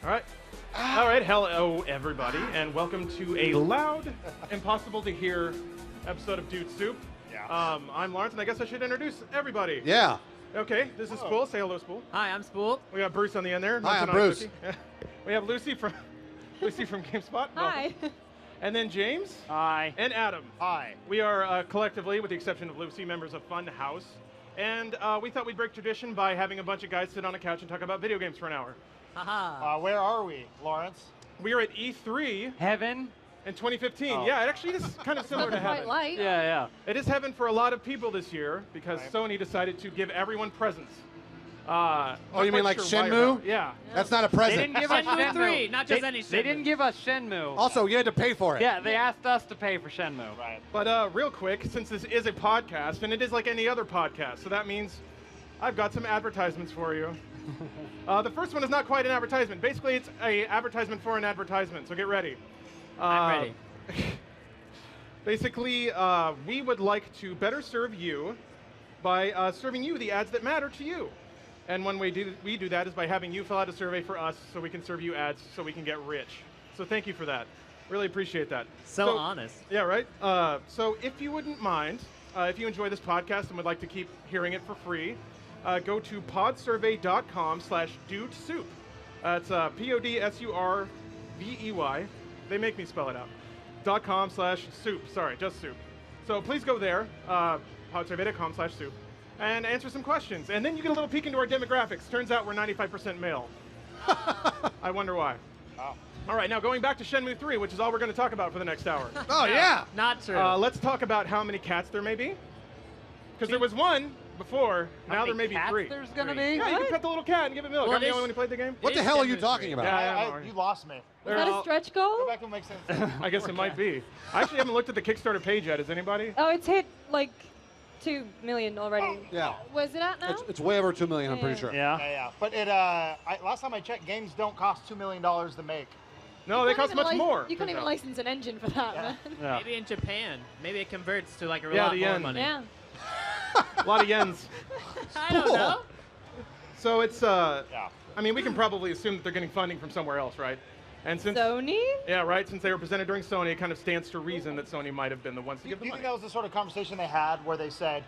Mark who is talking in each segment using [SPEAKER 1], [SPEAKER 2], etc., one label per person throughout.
[SPEAKER 1] All right. All right. Hello, everybody, and welcome to a loud, impossible to hear episode of Dude Soup.
[SPEAKER 2] Yeah.
[SPEAKER 1] I'm Lawrence, and I guess I should introduce everybody.
[SPEAKER 3] Yeah.
[SPEAKER 1] Okay, this is Spool. Say hello, Spool.
[SPEAKER 4] Hi, I'm Spool.
[SPEAKER 1] We got Bruce on the end there.
[SPEAKER 3] Hi, I'm
[SPEAKER 1] Not
[SPEAKER 3] Bruce.
[SPEAKER 1] Cookie. We have Lucy from GameSpot.
[SPEAKER 5] Hi.
[SPEAKER 1] And then James.
[SPEAKER 4] Hi.
[SPEAKER 1] And Adam.
[SPEAKER 2] Hi.
[SPEAKER 1] We are collectively, with the exception of Lucy, members of Funhaus. And we thought we'd break tradition by having a bunch of guys sit on a couch and talk about video games for an hour.
[SPEAKER 4] Haha.
[SPEAKER 2] Where are we, Lawrence?
[SPEAKER 1] We are at E3
[SPEAKER 4] Heaven?
[SPEAKER 1] in 2015.
[SPEAKER 2] Oh.
[SPEAKER 1] Yeah, it actually is kind of similar to
[SPEAKER 5] Not quite
[SPEAKER 1] heaven.
[SPEAKER 5] light.
[SPEAKER 4] Yeah.
[SPEAKER 1] It is heaven for a lot of people this year because
[SPEAKER 2] Right.
[SPEAKER 1] Sony decided to give everyone presents.
[SPEAKER 3] Oh, you mean like Shenmue?
[SPEAKER 1] Yeah.
[SPEAKER 3] That's not a
[SPEAKER 4] They
[SPEAKER 3] present.
[SPEAKER 4] didn't give us
[SPEAKER 6] Shenmue
[SPEAKER 4] Shenmue.
[SPEAKER 6] 3, not just any
[SPEAKER 4] They didn't
[SPEAKER 6] Shenmue.
[SPEAKER 4] give us Shenmue.
[SPEAKER 3] Also, you had to pay for it.
[SPEAKER 4] Yeah, they asked us to pay for Shenmue.
[SPEAKER 2] Right.
[SPEAKER 1] But real quick, since this is a podcast, and it is like any other podcast, so that means I've got some advertisements for you. The first one is not quite an advertisement. Basically, it's an advertisement for an advertisement, so get ready.
[SPEAKER 6] I'm ready.
[SPEAKER 1] Basically, we would like to better serve you by serving you the ads that matter to you. And one way we do that is by having you fill out a survey for us so we can serve you ads so we can get rich. So thank you for that. Really appreciate that.
[SPEAKER 6] So honest.
[SPEAKER 1] Yeah, right? So if you wouldn't mind, if you enjoy this podcast and would like to keep hearing it for free, go to podsurvey.com/dudesoup. It's PODSURVEY. They make me spell it out. .com/soup. Sorry, just soup. So please go there, podsurvey.com/soup, and answer some questions. And then you get a little peek into our demographics. Turns out we're 95% male. I wonder why.
[SPEAKER 2] Oh.
[SPEAKER 1] All right, now going back to Shenmue 3, which is all we're going to talk about for the next hour.
[SPEAKER 3] Oh, yeah.
[SPEAKER 6] Not true.
[SPEAKER 1] Let's talk about how many cats there may be. Because there was one before, now there may be three.
[SPEAKER 4] There's gonna
[SPEAKER 6] Three.
[SPEAKER 4] be?
[SPEAKER 1] Yeah, you can pet the little cat and give it milk.
[SPEAKER 6] Well,
[SPEAKER 1] I'm the
[SPEAKER 6] it
[SPEAKER 1] only
[SPEAKER 6] is-
[SPEAKER 1] one who played the game?
[SPEAKER 3] What
[SPEAKER 6] It
[SPEAKER 3] the
[SPEAKER 6] is
[SPEAKER 3] hell are you
[SPEAKER 6] Shenmue
[SPEAKER 3] talking
[SPEAKER 6] 3.
[SPEAKER 3] about?
[SPEAKER 1] Yeah.
[SPEAKER 2] You lost me.
[SPEAKER 5] Is
[SPEAKER 1] They're
[SPEAKER 5] that
[SPEAKER 1] all-
[SPEAKER 5] a stretch
[SPEAKER 2] Go
[SPEAKER 5] goal?
[SPEAKER 2] back to make sense.
[SPEAKER 1] I guess it might be. I actually haven't looked at the Kickstarter page yet. Has anybody?
[SPEAKER 5] Oh, it's hit like 2 million already.
[SPEAKER 3] Yeah.
[SPEAKER 5] Where's it at now?
[SPEAKER 3] It's way over 2 million, I'm pretty
[SPEAKER 5] Yeah.
[SPEAKER 3] sure.
[SPEAKER 4] Yeah.
[SPEAKER 2] Yeah. But last time I checked, games don't cost $2 million to make.
[SPEAKER 1] No, they cost much more.
[SPEAKER 5] You can't
[SPEAKER 1] turns
[SPEAKER 5] even
[SPEAKER 1] out.
[SPEAKER 5] license an engine for that,
[SPEAKER 2] Yeah.
[SPEAKER 5] man.
[SPEAKER 4] Yeah.
[SPEAKER 6] Maybe in Japan. Maybe it converts to like a
[SPEAKER 1] Yeah,
[SPEAKER 6] lot
[SPEAKER 1] the
[SPEAKER 6] more
[SPEAKER 1] yen.
[SPEAKER 6] money.
[SPEAKER 5] Yeah.
[SPEAKER 1] A lot of yens.
[SPEAKER 6] I don't know.
[SPEAKER 1] So it's,
[SPEAKER 2] Yeah.
[SPEAKER 1] I mean, we can probably assume that they're getting funding from somewhere else, right? And since,
[SPEAKER 5] Sony?
[SPEAKER 1] yeah, right, since they were presented during Sony, it kind of stands to reason that Sony might have been the ones to
[SPEAKER 2] Do
[SPEAKER 1] give the
[SPEAKER 2] you
[SPEAKER 1] money.
[SPEAKER 2] think that was the sort of conversation they had where they said,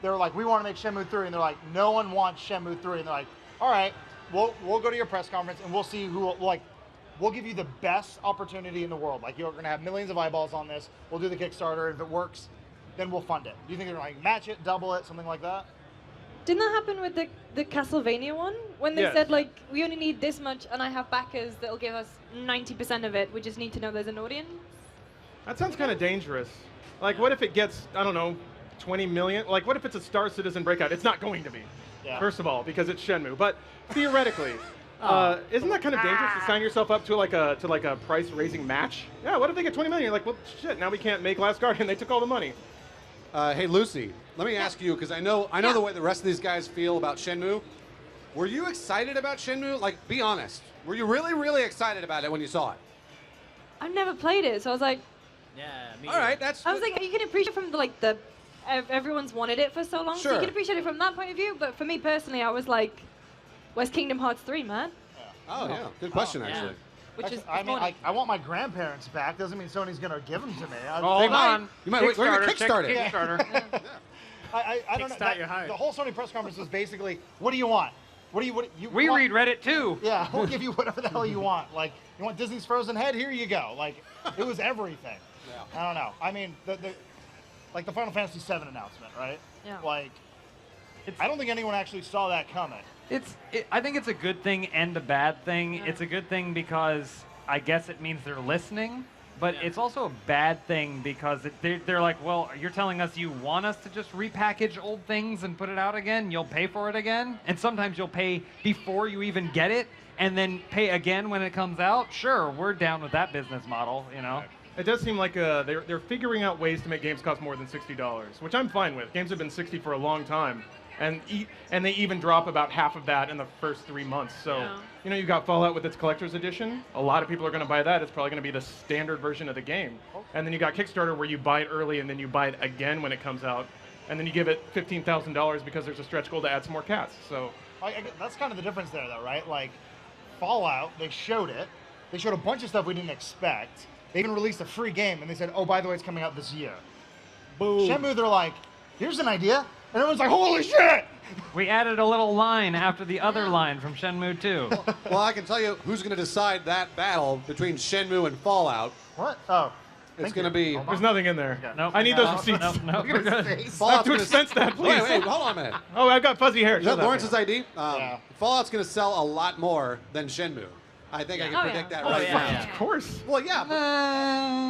[SPEAKER 2] they were like, we want to make Shenmue 3, and they're like, no one wants Shenmue 3, and they're like, all right, we'll go to your press conference and we'll see who, like, we'll give you the best opportunity in the world. Like, you're going to have millions of eyeballs on this. We'll do the Kickstarter. If it works, then we'll fund it. Do you think they're going to like match it, double it, something like that?
[SPEAKER 5] Didn't that happen with the Castlevania one? When they
[SPEAKER 1] Yes.
[SPEAKER 5] said, like, we only need this much and I have backers that'll give us 90% of it. We just need to know there's an audience.
[SPEAKER 1] That sounds kind of dangerous. Like, what if it gets, I don't know, 20 million? Like, what if it's a Star Citizen breakout? It's not going to be,
[SPEAKER 2] Yeah.
[SPEAKER 1] first of all, because it's Shenmue. But theoretically, isn't that kind of dangerous to sign yourself up to like a price-raising match? Yeah, what if they get 20 million? You're like, well, shit, now we can't make Last Guardian. They took all the money.
[SPEAKER 3] Hey, Lucy, let me ask you, because I know
[SPEAKER 5] Yeah.
[SPEAKER 3] the way the rest of these guys feel about Shenmue. Were you excited about Shenmue? Like, be honest. Were you really, really excited about it when you saw it?
[SPEAKER 5] I've never played it, so I was like,
[SPEAKER 6] Yeah, me
[SPEAKER 3] All right, that's...
[SPEAKER 5] you can appreciate from the everyone's wanted it for so long, so
[SPEAKER 3] Sure.
[SPEAKER 5] you can appreciate it from that point of view. But for me personally, I was like, where's Kingdom Hearts 3, man?
[SPEAKER 3] Oh, yeah. Good question,
[SPEAKER 6] yeah.
[SPEAKER 3] actually.
[SPEAKER 5] Which is
[SPEAKER 2] I
[SPEAKER 5] this
[SPEAKER 2] mean,
[SPEAKER 5] morning.
[SPEAKER 2] I want my grandparents back. Doesn't mean Sony's going to give them to me.
[SPEAKER 4] Hold on.
[SPEAKER 3] You might- we're gonna Kickstarter.
[SPEAKER 4] Check Kickstarter.
[SPEAKER 2] I don't know.
[SPEAKER 6] Kickstart your heart.
[SPEAKER 2] The whole Sony press conference was basically, what do you want? What do you
[SPEAKER 4] We
[SPEAKER 2] want?
[SPEAKER 4] read Reddit too.
[SPEAKER 2] Yeah, we'll give you whatever the hell you want. Like, you want Disney's Frozen head? Here you go. Like, it was everything.
[SPEAKER 3] Yeah.
[SPEAKER 2] I don't know. I mean, like the Final Fantasy VII announcement, right?
[SPEAKER 5] Yeah.
[SPEAKER 2] Like, I don't think anyone actually saw that coming.
[SPEAKER 4] I think it's a good thing and a bad thing.
[SPEAKER 5] Yeah.
[SPEAKER 4] It's a good thing because I guess it means they're listening, but it's also a bad thing because they're like, well, you're telling us you want us to just repackage old things and put it out again? You'll pay for it again? And sometimes you'll pay before you even get it and then pay again when it comes out? Sure, we're down with that business model, you know?
[SPEAKER 1] It does seem like they're figuring out ways to make games cost more than $60, which I'm fine with. Games have been $60 for a long time. And they even drop about half of that in the first 3 months. So,
[SPEAKER 5] Yeah.
[SPEAKER 1] you know, you got Fallout with its collector's edition. A lot of people are going to buy that. It's probably going to be the standard version of the game. And then you got Kickstarter where you buy it early and then you buy it again when it comes out. And then you give it $15,000 because there's a stretch goal to add some more cats. So,
[SPEAKER 2] That's kind of the difference there, though, right? Like, Fallout, they showed it. They showed a bunch of stuff we didn't expect. They even released a free game, and they said, oh, by the way, it's coming out this year.
[SPEAKER 1] Boom.
[SPEAKER 2] Shenmue, they're like, here's an idea. And everyone's like, holy shit!
[SPEAKER 4] We added a little line after the other line from Shenmue 2.
[SPEAKER 3] Well, I can tell you who's going to decide that battle between Shenmue and Fallout.
[SPEAKER 2] What? Oh.
[SPEAKER 3] It's going to be...
[SPEAKER 1] There's nothing in there.
[SPEAKER 4] Nope.
[SPEAKER 1] I need those receipts.
[SPEAKER 4] Nope, we're good.
[SPEAKER 1] I have
[SPEAKER 3] Fallout's
[SPEAKER 1] to
[SPEAKER 3] gonna
[SPEAKER 1] expense that, please.
[SPEAKER 3] Wait, hold on a minute.
[SPEAKER 1] Oh, I've got fuzzy hair.
[SPEAKER 3] Is
[SPEAKER 1] Show
[SPEAKER 3] that
[SPEAKER 1] that
[SPEAKER 3] Lawrence's
[SPEAKER 1] to me.
[SPEAKER 3] ID?
[SPEAKER 2] Yeah.
[SPEAKER 3] Fallout's going to sell a lot more than Shenmue. I think I can
[SPEAKER 5] Oh,
[SPEAKER 3] predict
[SPEAKER 5] yeah.
[SPEAKER 3] that
[SPEAKER 6] Oh,
[SPEAKER 3] right
[SPEAKER 6] yeah,
[SPEAKER 3] now.
[SPEAKER 6] yeah.
[SPEAKER 1] Of course.
[SPEAKER 3] Well, yeah.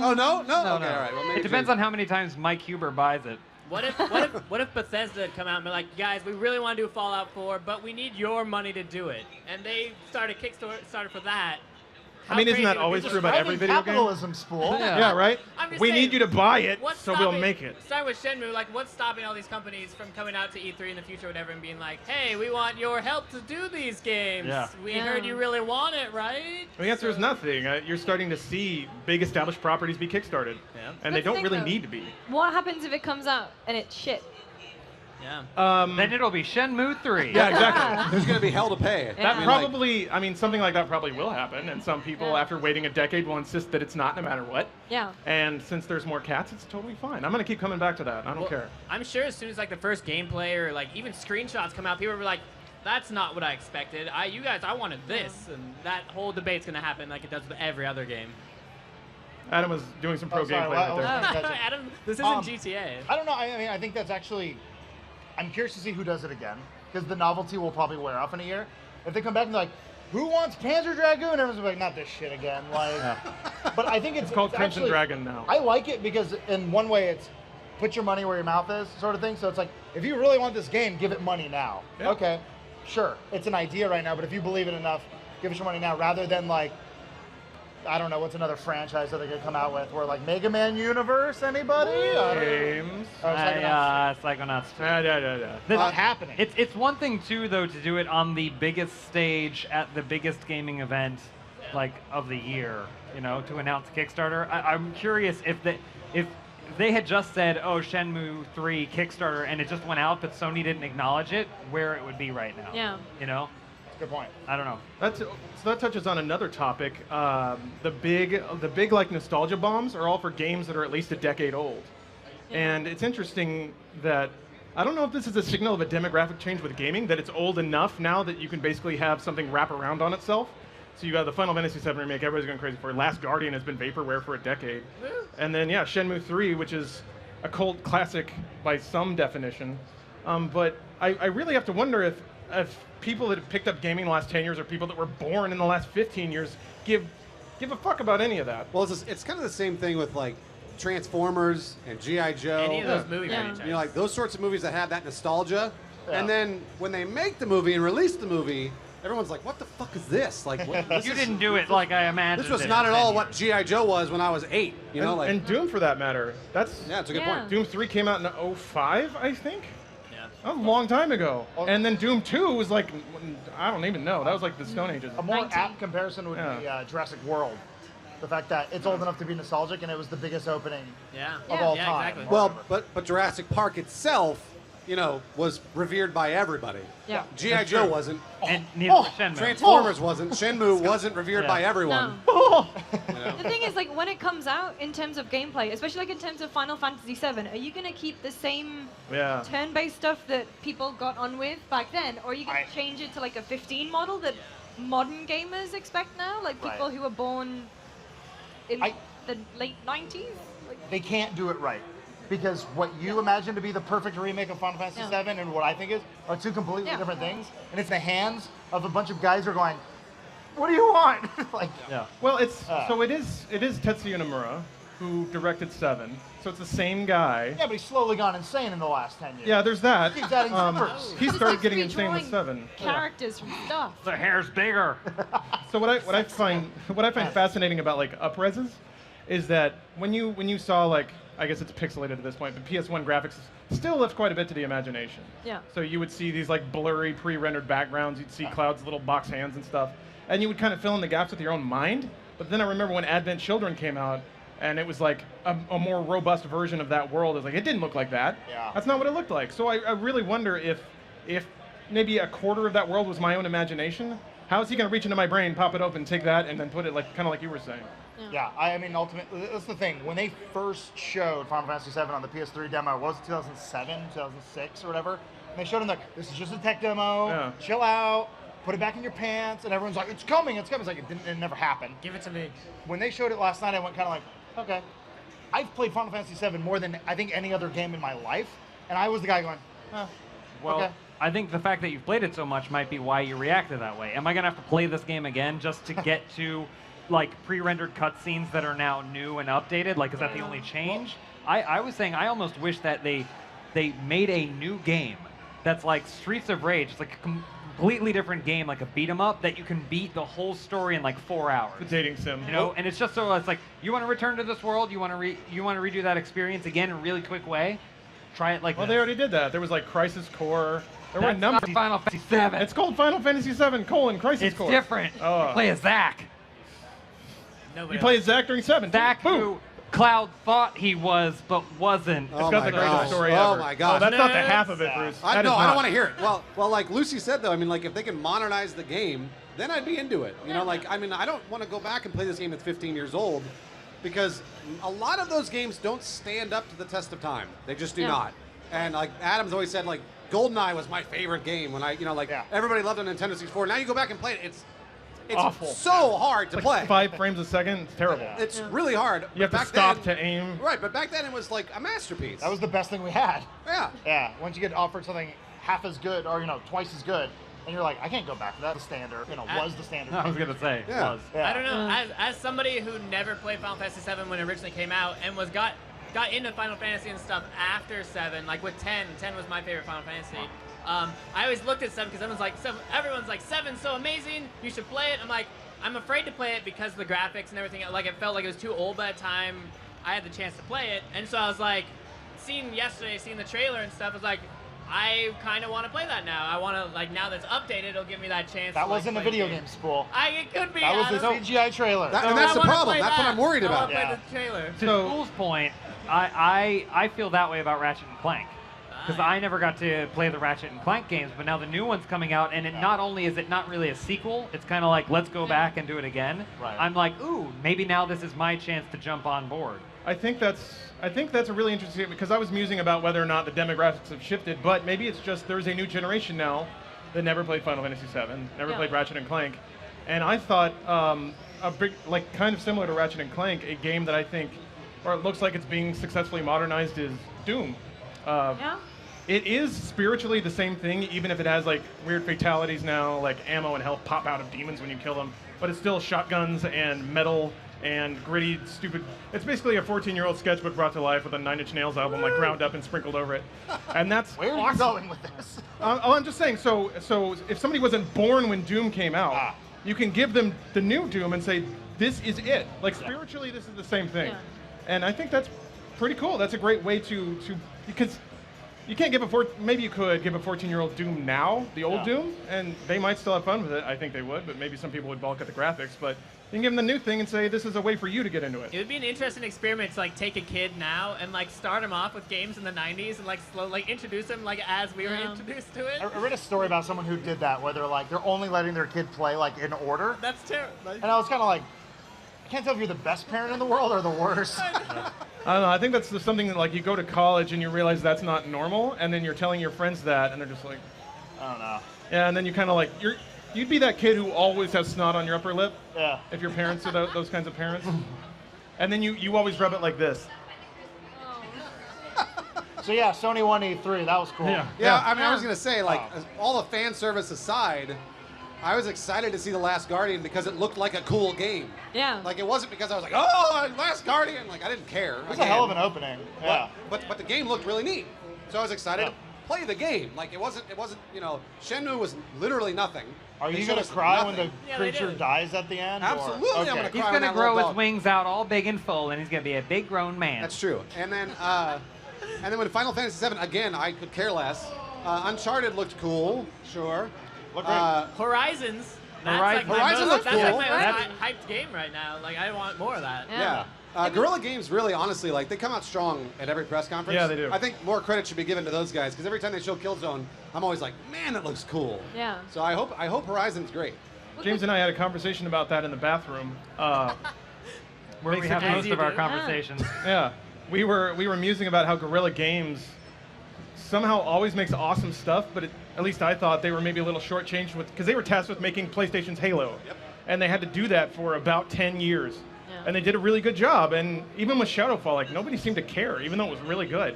[SPEAKER 4] Oh,
[SPEAKER 3] no?
[SPEAKER 4] No,
[SPEAKER 3] Okay,
[SPEAKER 4] no.
[SPEAKER 3] all right. Well, maybe
[SPEAKER 4] It depends on how many times Mike Huber buys it.
[SPEAKER 6] What if Bethesda had come out and be like, guys, we really want to do Fallout 4, but we need your money to do it, and they started Kickstarter for that.
[SPEAKER 1] I mean, isn't
[SPEAKER 6] How
[SPEAKER 1] that
[SPEAKER 6] crazy
[SPEAKER 1] always
[SPEAKER 6] would
[SPEAKER 1] true
[SPEAKER 6] this
[SPEAKER 1] about
[SPEAKER 6] be?
[SPEAKER 1] every video game?
[SPEAKER 2] Capitalism, spool.
[SPEAKER 4] Yeah.
[SPEAKER 1] Yeah, right?
[SPEAKER 6] I'm just
[SPEAKER 1] We
[SPEAKER 6] saying,
[SPEAKER 1] need you to buy it,
[SPEAKER 6] What's
[SPEAKER 1] so we'll
[SPEAKER 6] stopping-
[SPEAKER 1] make it.
[SPEAKER 6] Starting with Shenmue, like, what's stopping all these companies from coming out to E3 in the future or whatever and being like, hey, we want your help to do these games.
[SPEAKER 4] Yeah.
[SPEAKER 6] We
[SPEAKER 5] Yeah.
[SPEAKER 6] heard you really want it, right?
[SPEAKER 1] The answer is nothing. You're starting to see big established properties be kickstarted,
[SPEAKER 6] Yeah.
[SPEAKER 1] and they
[SPEAKER 5] That's the
[SPEAKER 1] don't
[SPEAKER 5] thing,
[SPEAKER 1] really
[SPEAKER 5] though.
[SPEAKER 1] need to be.
[SPEAKER 5] What happens if it comes out and it's shit?
[SPEAKER 6] Yeah.
[SPEAKER 4] Then it'll be Shenmue 3.
[SPEAKER 1] Yeah, exactly.
[SPEAKER 3] There's going to be hell to pay.
[SPEAKER 5] Yeah.
[SPEAKER 1] That probably, I mean, something like that probably will happen, and some people,
[SPEAKER 5] Yeah.
[SPEAKER 1] after waiting a decade, will insist that it's not, no matter what.
[SPEAKER 5] Yeah.
[SPEAKER 1] And since there's more cats, it's totally fine. I'm gonna keep coming back to that. I don't
[SPEAKER 6] Well,
[SPEAKER 1] care.
[SPEAKER 6] I'm sure as soon as like the first gameplay or like even screenshots come out, people will be like, "That's not what I expected. I wanted this," and that whole debate's gonna happen like it does with every other game.
[SPEAKER 1] Adam was doing some pro
[SPEAKER 2] Oh, sorry,
[SPEAKER 1] gameplay
[SPEAKER 2] what-
[SPEAKER 1] right there.
[SPEAKER 2] Gotcha.
[SPEAKER 6] Adam, this isn't
[SPEAKER 2] Um,
[SPEAKER 6] GTA.
[SPEAKER 2] I don't know. I mean, I think that's actually. I'm curious to see who does it again, because the novelty will probably wear off in a year. If they come back and be like, "Who wants Panzer Dragoon?" Everyone's gonna be like, "Not this shit again." Like, but I think it's
[SPEAKER 1] called Crimson
[SPEAKER 2] actually-
[SPEAKER 1] Dragon now.
[SPEAKER 2] I like it because in one way it's put your money where your mouth is, sort of thing. So it's like, if you really want this game, give it money now.
[SPEAKER 1] Yeah.
[SPEAKER 2] Okay, sure, it's an idea right now, but if you believe it enough, give us your money now, rather than like. I don't know what's another franchise that they could come out with. Where like Mega Man Universe, anybody? I don't know.
[SPEAKER 1] Games.
[SPEAKER 2] Oh, Psychonauts.
[SPEAKER 4] Psychonauts 2.
[SPEAKER 1] Yeah.
[SPEAKER 4] The-
[SPEAKER 2] Not happening.
[SPEAKER 4] It's one thing too though to do it on the biggest stage at the biggest gaming event like of the year, you know, to announce Kickstarter. I'm curious if they had just said, "Oh, Shenmue 3 Kickstarter," and it just went out, but Sony didn't acknowledge it, where it would be right now.
[SPEAKER 5] Yeah.
[SPEAKER 4] You know,
[SPEAKER 2] Good point.
[SPEAKER 4] I don't know.
[SPEAKER 1] So that touches on another topic. The big like nostalgia bombs are all for games that are at least a decade old. And it's interesting that I don't know if this is a signal of a demographic change with gaming, that it's old enough now that you can basically have something wrap around on itself. So you got the Final Fantasy VII remake, everybody's going crazy for it. Last Guardian has been vaporware for a decade. And then yeah, Shenmue 3, which is a cult classic by some definition. But I really have to wonder if people that have picked up gaming in the last 10 years or people that were born in the last 15 years give a fuck about any of that.
[SPEAKER 3] Well, it's kind of the same thing with like Transformers and G.I. Joe.
[SPEAKER 6] Any of those movie
[SPEAKER 5] Yeah.
[SPEAKER 6] franchises.
[SPEAKER 3] You know, like those sorts of movies that have that nostalgia.
[SPEAKER 2] Yeah.
[SPEAKER 3] And then when they make the movie and release the movie, everyone's like, "What the fuck is this?" Like, this
[SPEAKER 4] You
[SPEAKER 3] is-
[SPEAKER 4] didn't do it like I imagined.
[SPEAKER 3] This was
[SPEAKER 4] it
[SPEAKER 3] not
[SPEAKER 4] in
[SPEAKER 3] at all
[SPEAKER 4] 10
[SPEAKER 3] what
[SPEAKER 4] years.
[SPEAKER 3] G.I. Joe was when I was 8. You know, like
[SPEAKER 1] and Doom for that matter. That's
[SPEAKER 3] yeah, it's a good
[SPEAKER 5] Yeah.
[SPEAKER 3] point.
[SPEAKER 1] Doom 3 came out in 2005, I think.
[SPEAKER 6] Yeah.
[SPEAKER 1] A long time ago. And then Doom 2 was like, I don't even know. That was like the Stone Ages.
[SPEAKER 2] A more
[SPEAKER 5] 19.
[SPEAKER 2] apt comparison would be Jurassic World. The fact that it's old enough to be nostalgic and it was the biggest opening
[SPEAKER 6] Yeah.
[SPEAKER 2] of all
[SPEAKER 6] yeah,
[SPEAKER 2] time.
[SPEAKER 6] exactly.
[SPEAKER 3] Well, but Jurassic Park itself, you know, was revered by everybody.
[SPEAKER 5] Yeah.
[SPEAKER 3] G.I. Joe wasn't.
[SPEAKER 4] And neither was Shenmue.
[SPEAKER 3] Transformers wasn't. Shenmue wasn't revered
[SPEAKER 4] Yeah.
[SPEAKER 3] by everyone.
[SPEAKER 5] No.
[SPEAKER 3] You know?
[SPEAKER 5] The thing is, like, when it comes out in terms of gameplay, especially like in terms of Final Fantasy VII, are you gonna keep the same
[SPEAKER 1] Yeah.
[SPEAKER 5] turn-based stuff that people got on with back then, or are you gonna
[SPEAKER 2] I-
[SPEAKER 5] change it to like a 15 model that modern gamers expect now, like people
[SPEAKER 2] Right.
[SPEAKER 5] who were born in
[SPEAKER 2] I-
[SPEAKER 5] the late 90s? Like,
[SPEAKER 2] They can't do it right. Because what you imagine to be the perfect remake of Final Fantasy
[SPEAKER 5] Yeah.
[SPEAKER 2] VII and what I think is are two completely
[SPEAKER 5] Yeah.
[SPEAKER 2] different things. And it's the hands of a bunch of guys who are going, "What do you want?" Like,
[SPEAKER 4] Yeah.
[SPEAKER 1] Well, it is Tetsuya Nomura who directed 7. So it's the same guy.
[SPEAKER 2] yeah, but he's slowly gone insane in the last 10 years.
[SPEAKER 1] Yeah, there's that.
[SPEAKER 2] He's adding zippers.
[SPEAKER 1] He
[SPEAKER 5] it's
[SPEAKER 1] started
[SPEAKER 5] like
[SPEAKER 1] getting insane with
[SPEAKER 5] redrawing
[SPEAKER 1] 7.
[SPEAKER 5] characters from stuff.
[SPEAKER 4] The hair's bigger.
[SPEAKER 1] So what I find fascinating about like upreses is that when you saw like, I guess it's pixelated at this point, but PS1 graphics still left quite a bit to the imagination.
[SPEAKER 5] Yeah.
[SPEAKER 1] So you would see these like blurry pre-rendered backgrounds, you'd see Cloud's little box hands and stuff, and you would kind of fill in the gaps with your own mind. But then I remember when Advent Children came out, and it was like a more robust version of that world. It was like, it didn't look like that.
[SPEAKER 2] Yeah.
[SPEAKER 1] That's not what it looked like. So I really wonder if maybe a quarter of that world was my own imagination, How is he going to reach into my brain, pop it open, take that, and then put it like kind of like you were saying?
[SPEAKER 2] Yeah, I mean, ultimately, that's the thing. When they first showed Final Fantasy VII on the PS3 demo, what was it 2007, 2006, or whatever? And they showed them like, this is just a tech demo. Chill out. Put it back in your pants. And everyone's like, it's coming, it's coming. It's like, it never happened.
[SPEAKER 6] Give it to me.
[SPEAKER 2] When they showed it last night, I went kind of like, okay. I've played Final Fantasy VII more than I think any other game in my life. And I was the guy going,
[SPEAKER 4] Well,
[SPEAKER 2] okay.
[SPEAKER 4] I think the fact that you've played it so much might be why you reacted that way. Am I going to have to play this game again just to get to like pre-rendered cutscenes that are now new and updated? Like, is that the only change? I was saying I almost wish that they made a new game that's like Streets of Rage. It's like a completely different game, like a beat 'em up that you can beat the whole story in like 4 hours.
[SPEAKER 1] The dating sim.
[SPEAKER 4] You know, and it's just so it's like you want to return to this world, you want to redo that experience again in a really quick way. Try it like
[SPEAKER 1] Well,
[SPEAKER 4] this.
[SPEAKER 1] they already did that. There was like Crisis Core. There were
[SPEAKER 4] That's
[SPEAKER 1] numbers.
[SPEAKER 4] not Final Fantasy VII.
[SPEAKER 1] It's called Final Fantasy VII: Crisis
[SPEAKER 4] It's
[SPEAKER 1] Core.
[SPEAKER 4] different.
[SPEAKER 1] Oh.
[SPEAKER 4] You play as Zack.
[SPEAKER 1] You play as Zack during 7.
[SPEAKER 4] Zack,
[SPEAKER 1] Boom.
[SPEAKER 4] who Cloud thought he was, but wasn't.
[SPEAKER 1] It's got the greatest story
[SPEAKER 3] Oh
[SPEAKER 1] ever.
[SPEAKER 3] my gosh.
[SPEAKER 1] Oh, that's not the half of it, Bruce.
[SPEAKER 3] I
[SPEAKER 1] That is
[SPEAKER 3] don't
[SPEAKER 1] not.
[SPEAKER 3] want to hear it. Well, like Lucy said though, I mean, like if they can modernize the game, then I'd be into it. You know, like I mean, I don't want to go back and play this game that's 15 years old, because a lot of those games don't stand up to the test of time. They just do not. And like Adam's always said, like GoldenEye was my favorite game when everybody loved it on Nintendo 64. Now you go back and play it, it's
[SPEAKER 1] awful.
[SPEAKER 3] so hard to
[SPEAKER 1] Like
[SPEAKER 3] play.
[SPEAKER 1] 5 frames a second. It's terrible.
[SPEAKER 3] It's really hard.
[SPEAKER 1] You have to
[SPEAKER 3] Back
[SPEAKER 1] stop
[SPEAKER 3] then-
[SPEAKER 1] to aim.
[SPEAKER 3] Right, but back then it was like a masterpiece.
[SPEAKER 2] That was the best thing we had.
[SPEAKER 3] Yeah.
[SPEAKER 2] Yeah. Once you get offered something half as good or, twice as good, and you're like, I can't go back to that. The standard, was the standard.
[SPEAKER 4] I was gonna say
[SPEAKER 3] Yeah.
[SPEAKER 4] was.
[SPEAKER 2] Yeah.
[SPEAKER 6] I don't know. As somebody who never played Final Fantasy VII when it originally came out and got into Final Fantasy and stuff after 7, like with 10. 10 was my favorite Final Fantasy. I always looked at 7 because everyone's like 7's so amazing. You should play it. I'm like, I'm afraid to play it because of the graphics and everything. Like it felt like it was too old by the time I had the chance to play it. And so I was like, seeing the trailer and stuff, I was like, I kind of want to play that now. I want to, like, now that's updated, it'll give me that chance.
[SPEAKER 2] That
[SPEAKER 6] to, like,
[SPEAKER 2] wasn't a
[SPEAKER 6] play
[SPEAKER 2] video
[SPEAKER 6] the
[SPEAKER 2] game spool.
[SPEAKER 6] It could be.
[SPEAKER 2] That was the
[SPEAKER 6] Adam.
[SPEAKER 2] CGI trailer.
[SPEAKER 3] And
[SPEAKER 6] I
[SPEAKER 3] that's the
[SPEAKER 6] wanna
[SPEAKER 3] problem.
[SPEAKER 6] play
[SPEAKER 3] That's what
[SPEAKER 6] that.
[SPEAKER 3] I'm worried
[SPEAKER 6] I
[SPEAKER 3] about.
[SPEAKER 6] wanna play the trailer.
[SPEAKER 4] To School's point, I feel that way about Ratchet and Clank. Because I never got to play the Ratchet and Clank games, but now the new one's coming out, and not only is it not really a sequel, it's kind of like, let's go back and do it again.
[SPEAKER 2] Right.
[SPEAKER 4] I'm like, ooh, maybe now this is my chance to jump on board.
[SPEAKER 1] I think that's a really interesting, because I was musing about whether or not the demographics have shifted, but maybe it's just there's a new generation now that never played Final Fantasy VII, never played Ratchet and Clank, and I thought a big, like kind of similar to Ratchet and Clank, a game that I think, or it looks like it's being successfully modernized, is Doom. It is spiritually the same thing, even if it has like weird fatalities now, like ammo and health pop out of demons when you kill them, but it's still shotguns and metal and gritty, stupid. It's basically a 14-year-old sketchbook brought to life with a 9 Inch Nails album like ground up and sprinkled over it. And that's
[SPEAKER 2] Where are you going with this?
[SPEAKER 1] I'm just saying, so if somebody wasn't born when Doom came out, you can give them the new Doom and say, this is it. Like spiritually, this is the same thing.
[SPEAKER 5] Yeah.
[SPEAKER 1] And I think that's pretty cool. That's a great way to because you can't give maybe you could give a 14-year-old Doom now, the old Doom, and they might still have fun with it. I think they would, but maybe some people would balk at the graphics. But you can give them the new thing and say, this is a way for you to get into it.
[SPEAKER 6] It would be an interesting experiment to like take a kid now and like start him off with games in the 90s and like slowly introduce him like as we were introduced to it.
[SPEAKER 2] I read a story about someone who did that, where they're only letting their kid play like in order.
[SPEAKER 6] That's terrible.
[SPEAKER 2] And I was kind of like, I can't tell if you're the best parent in the world or the worst.
[SPEAKER 1] I don't know. I think that's just something that like you go to college and you realize that's not normal, and then you're telling your friends that, and they're just like,
[SPEAKER 2] I don't know.
[SPEAKER 1] yeah. And then you kind of like you'd be that kid who always has snot on your upper lip.
[SPEAKER 2] Yeah.
[SPEAKER 1] If your parents are those kinds of parents, and then you always rub it like this.
[SPEAKER 2] So yeah, Sony won E3. That was cool.
[SPEAKER 3] Yeah, I mean, I was gonna say, like, all the fan service aside, I was excited to see The Last Guardian because it looked like a cool game.
[SPEAKER 5] Yeah.
[SPEAKER 3] Like, it wasn't because I was like, oh, Last Guardian. Like, I didn't care.
[SPEAKER 2] It was a hell of an opening. Yeah.
[SPEAKER 3] But the game looked really neat, so I was excited to play the game. Like, it wasn't. Shenmue was literally nothing.
[SPEAKER 2] Are
[SPEAKER 3] They
[SPEAKER 2] you
[SPEAKER 3] showed
[SPEAKER 2] gonna
[SPEAKER 3] us
[SPEAKER 2] cry
[SPEAKER 3] nothing.
[SPEAKER 2] when the creature dies at the end? or-
[SPEAKER 3] Absolutely, I'm
[SPEAKER 2] Okay.
[SPEAKER 3] gonna
[SPEAKER 4] He's
[SPEAKER 3] cry when
[SPEAKER 4] gonna
[SPEAKER 3] that
[SPEAKER 4] grow
[SPEAKER 3] little
[SPEAKER 4] his
[SPEAKER 3] dog-
[SPEAKER 4] wings out all big and full, and he's gonna be a big grown man.
[SPEAKER 3] That's true. And then when Final Fantasy VII, again, I could care less. Uncharted looked cool, sure.
[SPEAKER 2] Looked great.
[SPEAKER 6] Horizons.
[SPEAKER 4] Horizon
[SPEAKER 3] looks
[SPEAKER 6] that's
[SPEAKER 3] cool.
[SPEAKER 6] like my
[SPEAKER 4] That's-
[SPEAKER 6] most hyped game right now. Like I want more of that.
[SPEAKER 3] Yeah. Guerrilla Games really, honestly, like they come out strong at every press conference.
[SPEAKER 1] Yeah, they do.
[SPEAKER 3] I think more credit should be given to those guys because every time they show Killzone, I'm always like, man, it looks cool.
[SPEAKER 5] Yeah.
[SPEAKER 3] So I hope Horizon's great.
[SPEAKER 1] James and I had a conversation about that in the bathroom.
[SPEAKER 4] Where we have
[SPEAKER 6] As
[SPEAKER 4] most
[SPEAKER 6] you
[SPEAKER 4] of our
[SPEAKER 6] do.
[SPEAKER 4] conversations.
[SPEAKER 1] Yeah, we were musing about how Guerrilla Games somehow always makes awesome stuff, but at least I thought they were maybe a little shortchanged with, because they were tasked with making PlayStation's Halo, and they had to do that for about 10 years, and they did a really good job. And even with Shadowfall, like nobody seemed to care, even though it was really good.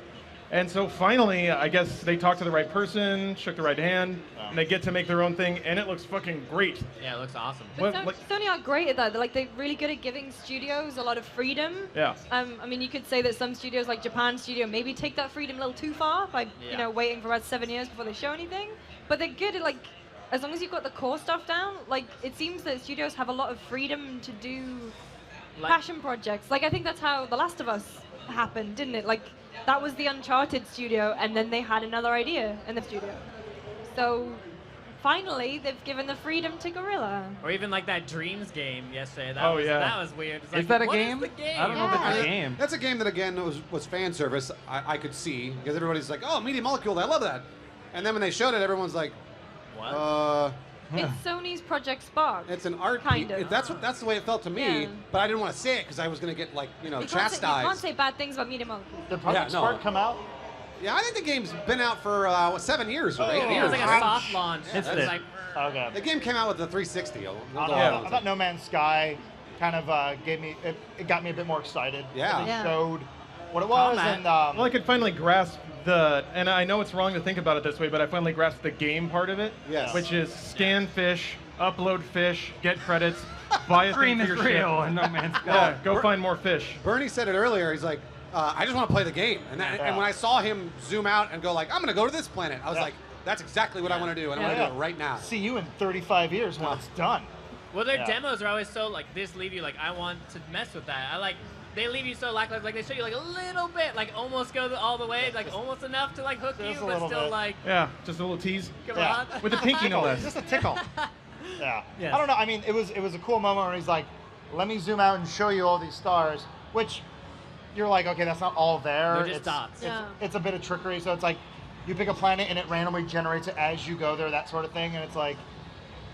[SPEAKER 1] And so finally, I guess they talked to the right person, shook the right hand, and they get to make their own thing, and it looks fucking great.
[SPEAKER 6] Yeah, it looks awesome.
[SPEAKER 5] But
[SPEAKER 1] What- like-
[SPEAKER 5] Sony are great at that. They're really good at giving studios a lot of freedom.
[SPEAKER 1] Yeah.
[SPEAKER 5] I mean, you could say that some studios, like Japan Studio, maybe take that freedom a little too far by, waiting for about 7 years before they show anything. But they're good at, like, as long as you've got the core stuff down, like, it seems that studios have a lot of freedom to do passion projects. Like, I think that's how The Last of Us happened, didn't it? Like, that was the Uncharted studio, and then they had another idea in the studio. So, finally, they've given the freedom to Guerrilla.
[SPEAKER 6] Or even like that Dreams game yesterday.
[SPEAKER 1] Oh, yeah.
[SPEAKER 6] That was weird. It's
[SPEAKER 4] Is
[SPEAKER 6] like,
[SPEAKER 4] that a
[SPEAKER 6] what
[SPEAKER 4] game?
[SPEAKER 6] the game?
[SPEAKER 4] I don't know if it's a
[SPEAKER 5] Yeah.
[SPEAKER 4] game.
[SPEAKER 3] That's a game that again was fan service. I could see because everybody's like, "Oh, Media Molecule, I love that," and then when they showed it, everyone's like,
[SPEAKER 6] What?
[SPEAKER 5] It's Sony's Project Spark.
[SPEAKER 3] "It's an art."
[SPEAKER 5] Kind of.
[SPEAKER 3] That's the way it felt to me.
[SPEAKER 5] Yeah.
[SPEAKER 3] But I didn't want to say it because I was gonna get like
[SPEAKER 5] You can't
[SPEAKER 3] chastised.
[SPEAKER 5] say bad things about Media Molecule.
[SPEAKER 2] Did Project
[SPEAKER 3] Yeah, no.
[SPEAKER 2] Spark come out?
[SPEAKER 3] Yeah, I think the game's been out for 7 years or 8
[SPEAKER 6] I think it
[SPEAKER 3] years.
[SPEAKER 6] was like a soft launch.
[SPEAKER 4] It's
[SPEAKER 6] It was
[SPEAKER 4] it.
[SPEAKER 6] like,
[SPEAKER 2] Okay.
[SPEAKER 3] The game came out with the 360.
[SPEAKER 2] I, don't
[SPEAKER 1] Yeah.
[SPEAKER 2] know, I thought No Man's Sky kind of it got me a bit more excited.
[SPEAKER 3] Yeah.
[SPEAKER 2] It
[SPEAKER 5] Yeah.
[SPEAKER 2] showed what it was,
[SPEAKER 6] Combat.
[SPEAKER 2] and
[SPEAKER 1] Well, I could finally grasp and I know it's wrong to think about it this way, but I finally grasped the game part of it,
[SPEAKER 3] Yes.
[SPEAKER 1] which is scan fish, upload fish, get credits, buy a
[SPEAKER 4] Dream
[SPEAKER 1] thing
[SPEAKER 4] is
[SPEAKER 1] for your ship.
[SPEAKER 4] real and No Man's Sky.
[SPEAKER 1] Yeah, go find more fish.
[SPEAKER 3] Bernie said it earlier. He's like, I just want to play the game. And when I saw him zoom out and go like, I'm going to go to this planet, I was
[SPEAKER 2] Yeah.
[SPEAKER 3] like, that's exactly what I want to do, and I want to
[SPEAKER 2] Yeah.
[SPEAKER 3] do it right now.
[SPEAKER 2] see you in 35 years when it's done.
[SPEAKER 6] well, their
[SPEAKER 2] Yeah.
[SPEAKER 6] demos are always so like this. Leave you like I want to mess with that. I like. They leave you so lackluster. Like they show you like a little bit, like almost go all the way, like almost enough to like hook you,
[SPEAKER 2] Just a
[SPEAKER 6] but
[SPEAKER 2] little
[SPEAKER 6] still
[SPEAKER 2] bit.
[SPEAKER 6] like
[SPEAKER 1] Yeah, just a little tease.
[SPEAKER 6] come
[SPEAKER 2] Yeah.
[SPEAKER 6] on.
[SPEAKER 1] With a pinky no less.
[SPEAKER 2] Just a tickle. Yeah.
[SPEAKER 6] Yes.
[SPEAKER 2] I don't know. I mean, it was a cool moment where he's like, "Let me zoom out and show you all these stars," which you're like, okay, that's not all there.
[SPEAKER 6] They're just
[SPEAKER 2] it's,
[SPEAKER 6] dots.
[SPEAKER 5] Yeah.
[SPEAKER 2] It's a bit of trickery. So it's like, you pick a planet and it randomly generates it as you go there, that sort of thing. And it's like,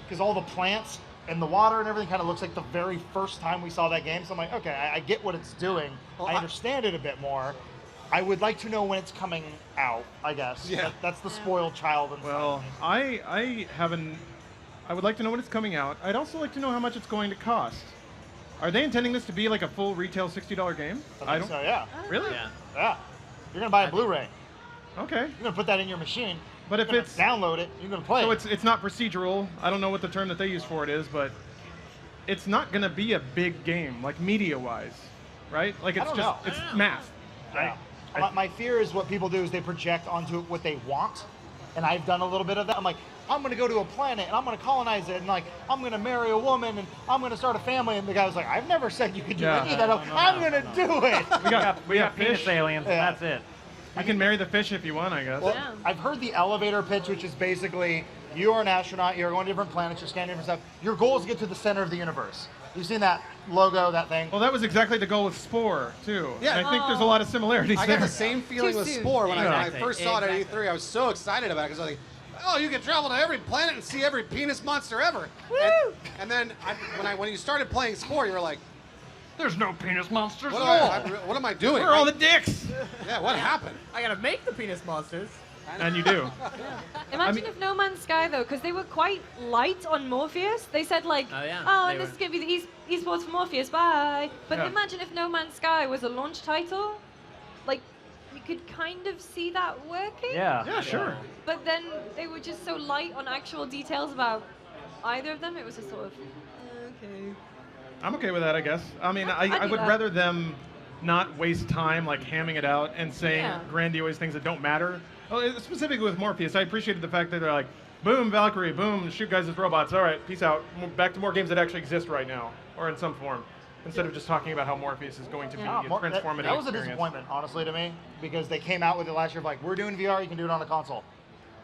[SPEAKER 2] because all the plants and the water and everything kind of looks like the very first time we saw that game. So I'm like, okay, I get what it's doing.
[SPEAKER 3] Well,
[SPEAKER 2] I
[SPEAKER 3] I-
[SPEAKER 2] understand it a bit more. I would like to know when it's coming out, I guess.
[SPEAKER 3] Yeah.
[SPEAKER 2] That's the spoiled child inside
[SPEAKER 1] Well,
[SPEAKER 2] of me.
[SPEAKER 1] I would like to know when it's coming out. I'd also like to know how much it's going to cost. Are they intending this to be like a full retail $60 game?
[SPEAKER 2] I think so, yeah.
[SPEAKER 1] Really?
[SPEAKER 6] Yeah.
[SPEAKER 2] Yeah. You're going to buy a Blu-ray.
[SPEAKER 1] Okay.
[SPEAKER 2] You're going to put that in your machine.
[SPEAKER 1] But if
[SPEAKER 2] You're gonna
[SPEAKER 1] it's
[SPEAKER 2] download it, you're going to play
[SPEAKER 1] so
[SPEAKER 2] it.
[SPEAKER 1] it's not procedural. I don't know what the term that they use for it is, but it's not going to be a big game like media-wise, right? Like it's
[SPEAKER 2] don't
[SPEAKER 1] just
[SPEAKER 2] know.
[SPEAKER 1] it's math.
[SPEAKER 2] Yeah. My fear is what people do is they project onto it what they want, and I've done a little bit of that. I'm like, I'm going to go to a planet and I'm going to colonize it, and like I'm going to marry a woman and I'm going to start a family. And the guy was like, I've never said you could do
[SPEAKER 1] Yeah.
[SPEAKER 2] any of that. I'm going to do it.
[SPEAKER 1] We got
[SPEAKER 4] penis
[SPEAKER 1] fish.
[SPEAKER 4] aliens,
[SPEAKER 2] Yeah.
[SPEAKER 4] and that's it.
[SPEAKER 1] You can marry the fish if you want, I guess.
[SPEAKER 2] Well,
[SPEAKER 5] Yeah.
[SPEAKER 2] I've heard the elevator pitch, which is basically you are an astronaut, you're going to different planets, you're scanning different stuff. Your goal is to get to the center of the universe. You've seen that logo, that thing?
[SPEAKER 1] Well, that was exactly the goal with Spore too.
[SPEAKER 3] Yeah.
[SPEAKER 1] And I think there's a lot of similarities
[SPEAKER 3] I
[SPEAKER 1] there.
[SPEAKER 3] got the same feeling
[SPEAKER 5] Too
[SPEAKER 3] with
[SPEAKER 5] soon.
[SPEAKER 3] Spore when I
[SPEAKER 6] Exactly,
[SPEAKER 3] first saw it at
[SPEAKER 6] exactly.
[SPEAKER 3] E3. I was so excited about it because I was like, oh, you can travel to every planet and see every penis monster ever. And then when you started playing Spore, you were like,
[SPEAKER 4] There's no penis monsters
[SPEAKER 3] what,
[SPEAKER 4] at all.
[SPEAKER 3] what am I doing?
[SPEAKER 1] Where are all the dicks?
[SPEAKER 3] Yeah, what happened?
[SPEAKER 6] I gotta make the penis monsters.
[SPEAKER 1] And you do.
[SPEAKER 5] Imagine
[SPEAKER 1] mean-
[SPEAKER 5] if No Man's Sky, though, because they were quite light on Morpheus. They said, like,
[SPEAKER 6] Oh, yeah,
[SPEAKER 5] and
[SPEAKER 6] they
[SPEAKER 5] this
[SPEAKER 6] were.
[SPEAKER 5] is going to be the esports for Morpheus, bye. But
[SPEAKER 1] Yeah.
[SPEAKER 5] imagine if No Man's Sky was a launch title. Like, you could kind of see that working.
[SPEAKER 4] Yeah.
[SPEAKER 1] Yeah, sure.
[SPEAKER 5] But then they were just so light on actual details about either of them. It was just sort of, okay.
[SPEAKER 1] I'm okay with that, I guess. I mean,
[SPEAKER 5] I'd
[SPEAKER 1] I
[SPEAKER 5] do
[SPEAKER 1] would
[SPEAKER 5] that.
[SPEAKER 1] rather them not waste time like hamming it out and saying
[SPEAKER 5] Yeah.
[SPEAKER 1] grandiose things that don't matter. Well, specifically with Morpheus, I appreciated the fact that they're like, boom, Valkyrie, boom, shoot guys as robots. All right, peace out. Back to more games that actually exist right now, or in some form, instead of just talking about how Morpheus is going to be
[SPEAKER 5] Yeah.
[SPEAKER 1] a
[SPEAKER 2] That
[SPEAKER 1] transformative
[SPEAKER 2] was a
[SPEAKER 1] experience.
[SPEAKER 2] disappointment, honestly, to me, because they came out with it last year, like, we're doing VR, you can do it on a console.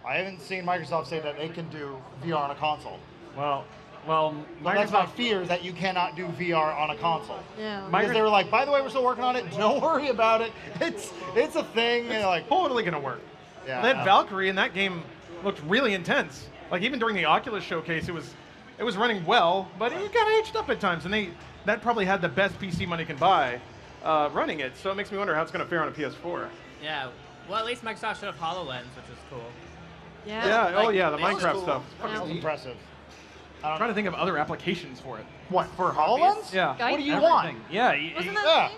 [SPEAKER 2] I haven't seen Microsoft say that they can do VR on a console.
[SPEAKER 4] Well,
[SPEAKER 2] But that's my
[SPEAKER 4] Microsoft.
[SPEAKER 2] fear, is that you cannot do VR on a console.
[SPEAKER 5] Yeah.
[SPEAKER 2] Because they were like, by the way, we're still working on it. Don't worry about it. It's a thing. And you're like,
[SPEAKER 1] Totally gonna work.
[SPEAKER 2] Yeah.
[SPEAKER 1] That Valkyrie in that game looked really intense. Like even during the Oculus showcase, it was it was running well, but it got aged up at times, and that probably had the best PC money can buy running it. So it makes me wonder how it's going to fare on a PS4.
[SPEAKER 6] Yeah. Well, at least Microsoft showed
[SPEAKER 1] Yeah.
[SPEAKER 6] HoloLens, which is cool.
[SPEAKER 5] Yeah.
[SPEAKER 1] Oh yeah, the
[SPEAKER 6] That was
[SPEAKER 1] Minecraft
[SPEAKER 3] cool.
[SPEAKER 1] stuff.
[SPEAKER 5] Yeah.
[SPEAKER 2] It's impressive.
[SPEAKER 1] I'm trying to think of other applications for it.
[SPEAKER 2] What, for HoloLens?
[SPEAKER 1] Yeah.
[SPEAKER 5] Guy-
[SPEAKER 2] What do you
[SPEAKER 4] Everything.
[SPEAKER 2] want?
[SPEAKER 4] Yeah.
[SPEAKER 5] Wasn't
[SPEAKER 2] Yeah.
[SPEAKER 5] that thing?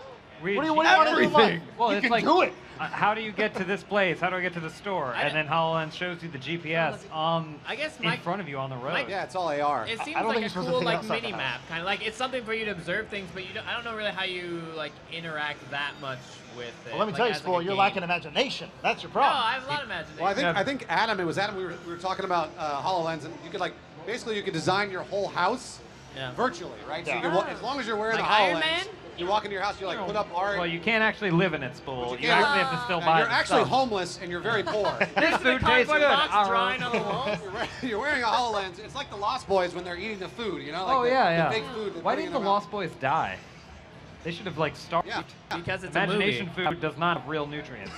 [SPEAKER 2] What do you want to do?
[SPEAKER 1] Everything.
[SPEAKER 4] Well,
[SPEAKER 2] You
[SPEAKER 4] it's
[SPEAKER 2] can
[SPEAKER 4] like,
[SPEAKER 2] do it.
[SPEAKER 4] How do you get to this place? How do I get to the store?
[SPEAKER 6] I
[SPEAKER 4] And then HoloLens shows you the GPS
[SPEAKER 6] I guess
[SPEAKER 4] in front of you on the road.
[SPEAKER 3] Yeah, it's all AR.
[SPEAKER 6] It seems
[SPEAKER 2] I don't
[SPEAKER 6] like
[SPEAKER 2] think
[SPEAKER 6] a
[SPEAKER 2] you're supposed to
[SPEAKER 6] cool
[SPEAKER 2] take it
[SPEAKER 6] like
[SPEAKER 2] outside the
[SPEAKER 6] mini map, kind of like it's something for you to observe things, but I don't know really how you like interact that much with it.
[SPEAKER 2] Well, let me
[SPEAKER 6] like,
[SPEAKER 2] tell you,
[SPEAKER 6] as, like,
[SPEAKER 2] Spool,
[SPEAKER 6] a
[SPEAKER 2] you're
[SPEAKER 6] game.
[SPEAKER 2] lacking imagination. That's your
[SPEAKER 6] No,
[SPEAKER 2] problem.
[SPEAKER 6] I have a lot of imagination.
[SPEAKER 3] Well,
[SPEAKER 1] Yeah.
[SPEAKER 3] I think Adam, it was Adam. We were talking about HoloLens, and you could basically you could design your whole house
[SPEAKER 6] Yeah.
[SPEAKER 3] virtually, right? So
[SPEAKER 2] Yeah.
[SPEAKER 3] you can as long as you're wearing
[SPEAKER 6] Like
[SPEAKER 3] the
[SPEAKER 6] Iron
[SPEAKER 3] HoloLens,
[SPEAKER 6] Man?
[SPEAKER 3] you walk into your house, you put up art.
[SPEAKER 4] Well, you can't actually live in it, Spool.
[SPEAKER 3] But
[SPEAKER 4] You
[SPEAKER 3] you can.
[SPEAKER 4] actually have to still
[SPEAKER 3] and
[SPEAKER 4] buy
[SPEAKER 3] you're
[SPEAKER 4] the
[SPEAKER 3] actually
[SPEAKER 4] stuff.
[SPEAKER 3] homeless and you're very poor.
[SPEAKER 4] This food tastes good.
[SPEAKER 6] Cardboard box
[SPEAKER 4] Arr.
[SPEAKER 6] drawing on the wall.
[SPEAKER 3] You're wearing a HoloLens. It's like the Lost Boys when they're eating the food, you know? Like
[SPEAKER 4] Oh
[SPEAKER 3] the,
[SPEAKER 4] yeah, yeah.
[SPEAKER 3] the big food. they're
[SPEAKER 4] Why
[SPEAKER 3] putting
[SPEAKER 4] didn't
[SPEAKER 3] in
[SPEAKER 4] the
[SPEAKER 3] their mouth.
[SPEAKER 4] Lost Boys die? They should have starved.
[SPEAKER 3] Yeah.
[SPEAKER 6] Because it's
[SPEAKER 4] Imagination
[SPEAKER 6] a movie.
[SPEAKER 4] food does not have real nutrients.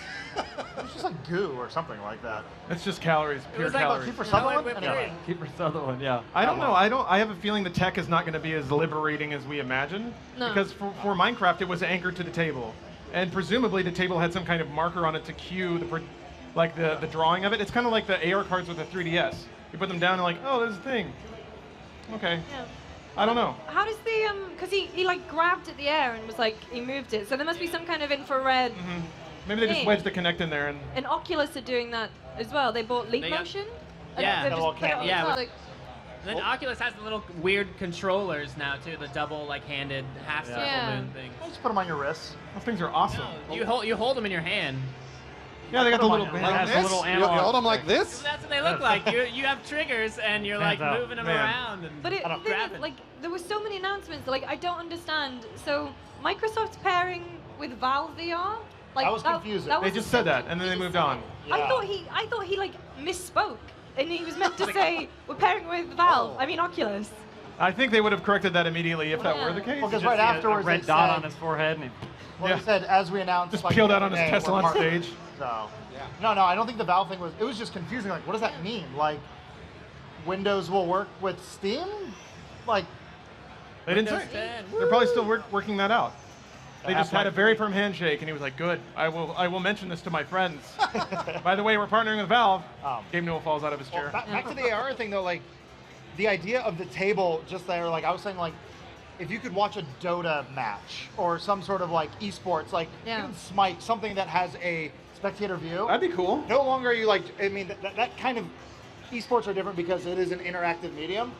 [SPEAKER 2] It's just like goo or something like that.
[SPEAKER 1] It's just calories,
[SPEAKER 6] It
[SPEAKER 1] pure
[SPEAKER 6] was like
[SPEAKER 1] calories.
[SPEAKER 2] Kiefer
[SPEAKER 6] no,
[SPEAKER 2] Sutherland?
[SPEAKER 6] it-
[SPEAKER 2] Anyway.
[SPEAKER 4] Keeper Sutherland, yeah.
[SPEAKER 1] I don't know. I have a feeling the tech is not going to be as liberating as we imagine.
[SPEAKER 5] No.
[SPEAKER 1] Because for Minecraft, it was anchored to the table, and presumably the table had some kind of marker on it to cue the drawing of it. It's kind of like the AR cards with the 3DS. You put them down and oh, there's a thing. Okay.
[SPEAKER 5] Yeah.
[SPEAKER 1] I don't know.
[SPEAKER 5] How does the because he grabbed at the air and was he moved it. So there must be some kind of infrared.
[SPEAKER 1] Maybe they just
[SPEAKER 5] Thing.
[SPEAKER 1] wedged the Kinect in there and.
[SPEAKER 5] And Oculus are doing that as well. They bought Leap
[SPEAKER 6] They got-
[SPEAKER 5] Motion.
[SPEAKER 6] Yeah.
[SPEAKER 5] They've
[SPEAKER 2] The
[SPEAKER 5] just
[SPEAKER 2] little
[SPEAKER 5] put it on
[SPEAKER 2] camera.
[SPEAKER 6] Yeah,
[SPEAKER 5] the
[SPEAKER 6] with-
[SPEAKER 5] side,
[SPEAKER 6] Then Oculus has the little weird controllers now too, the double handed half circle
[SPEAKER 5] Yeah.
[SPEAKER 6] moon thing.
[SPEAKER 2] Just put them on your wrists.
[SPEAKER 1] Those things are awesome.
[SPEAKER 6] No, you hold them in your hand.
[SPEAKER 1] Yeah, they got the
[SPEAKER 2] Put 'em
[SPEAKER 1] little
[SPEAKER 2] on your
[SPEAKER 1] band.
[SPEAKER 4] It has a little
[SPEAKER 3] You
[SPEAKER 4] analog
[SPEAKER 3] hold them like
[SPEAKER 4] stick.
[SPEAKER 3] this?
[SPEAKER 6] That's what they look like. You have triggers and you're
[SPEAKER 4] Hands out.
[SPEAKER 6] moving them
[SPEAKER 1] Man.
[SPEAKER 6] around. And
[SPEAKER 5] But the thing
[SPEAKER 6] grabbing.
[SPEAKER 5] is, there were so many announcements. I don't understand. So Microsoft's pairing with Valve VR.
[SPEAKER 2] That was confusing.
[SPEAKER 1] They just said that, and then they moved on.
[SPEAKER 5] I
[SPEAKER 2] Yeah.
[SPEAKER 5] thought he misspoke, and he was meant to say we're pairing with Valve.
[SPEAKER 2] Oh.
[SPEAKER 5] I mean Oculus.
[SPEAKER 1] I think they would have corrected that immediately if that
[SPEAKER 5] Yeah.
[SPEAKER 1] were the case.
[SPEAKER 2] Well, 'cause
[SPEAKER 4] Just
[SPEAKER 2] right
[SPEAKER 4] see a
[SPEAKER 2] afterwards
[SPEAKER 4] red
[SPEAKER 2] they
[SPEAKER 4] dot
[SPEAKER 2] said-
[SPEAKER 4] on his forehead. And
[SPEAKER 2] Well,
[SPEAKER 1] Yeah.
[SPEAKER 2] they said as we announced.
[SPEAKER 1] Just
[SPEAKER 2] like,
[SPEAKER 1] peeled
[SPEAKER 2] the
[SPEAKER 1] out
[SPEAKER 2] other
[SPEAKER 1] on his
[SPEAKER 2] day,
[SPEAKER 1] Tesla
[SPEAKER 2] we're
[SPEAKER 1] on
[SPEAKER 2] partnering.
[SPEAKER 1] stage.
[SPEAKER 2] So.
[SPEAKER 3] Yeah.
[SPEAKER 2] No, I don't think the Valve thing was. It was just confusing. What does that mean? Windows will work with Steam?
[SPEAKER 1] They didn't say.
[SPEAKER 6] Windows 10.
[SPEAKER 1] They're probably still working that out. They just had a
[SPEAKER 2] Half-Life
[SPEAKER 1] very firm handshake, and he was like, "Good, I will mention this to my friends." By the way, we're partnering with Valve. Gabe Newell falls out of his
[SPEAKER 2] Well,
[SPEAKER 1] chair.
[SPEAKER 2] back to the AR thing though, the idea of the table just there, I was saying, if you could watch a Dota match or some sort of esports,
[SPEAKER 5] Yeah.
[SPEAKER 2] even Smite, something that has a spectator view.
[SPEAKER 1] That'd be cool.
[SPEAKER 2] No longer are you that kind of esports are different because it is an interactive medium.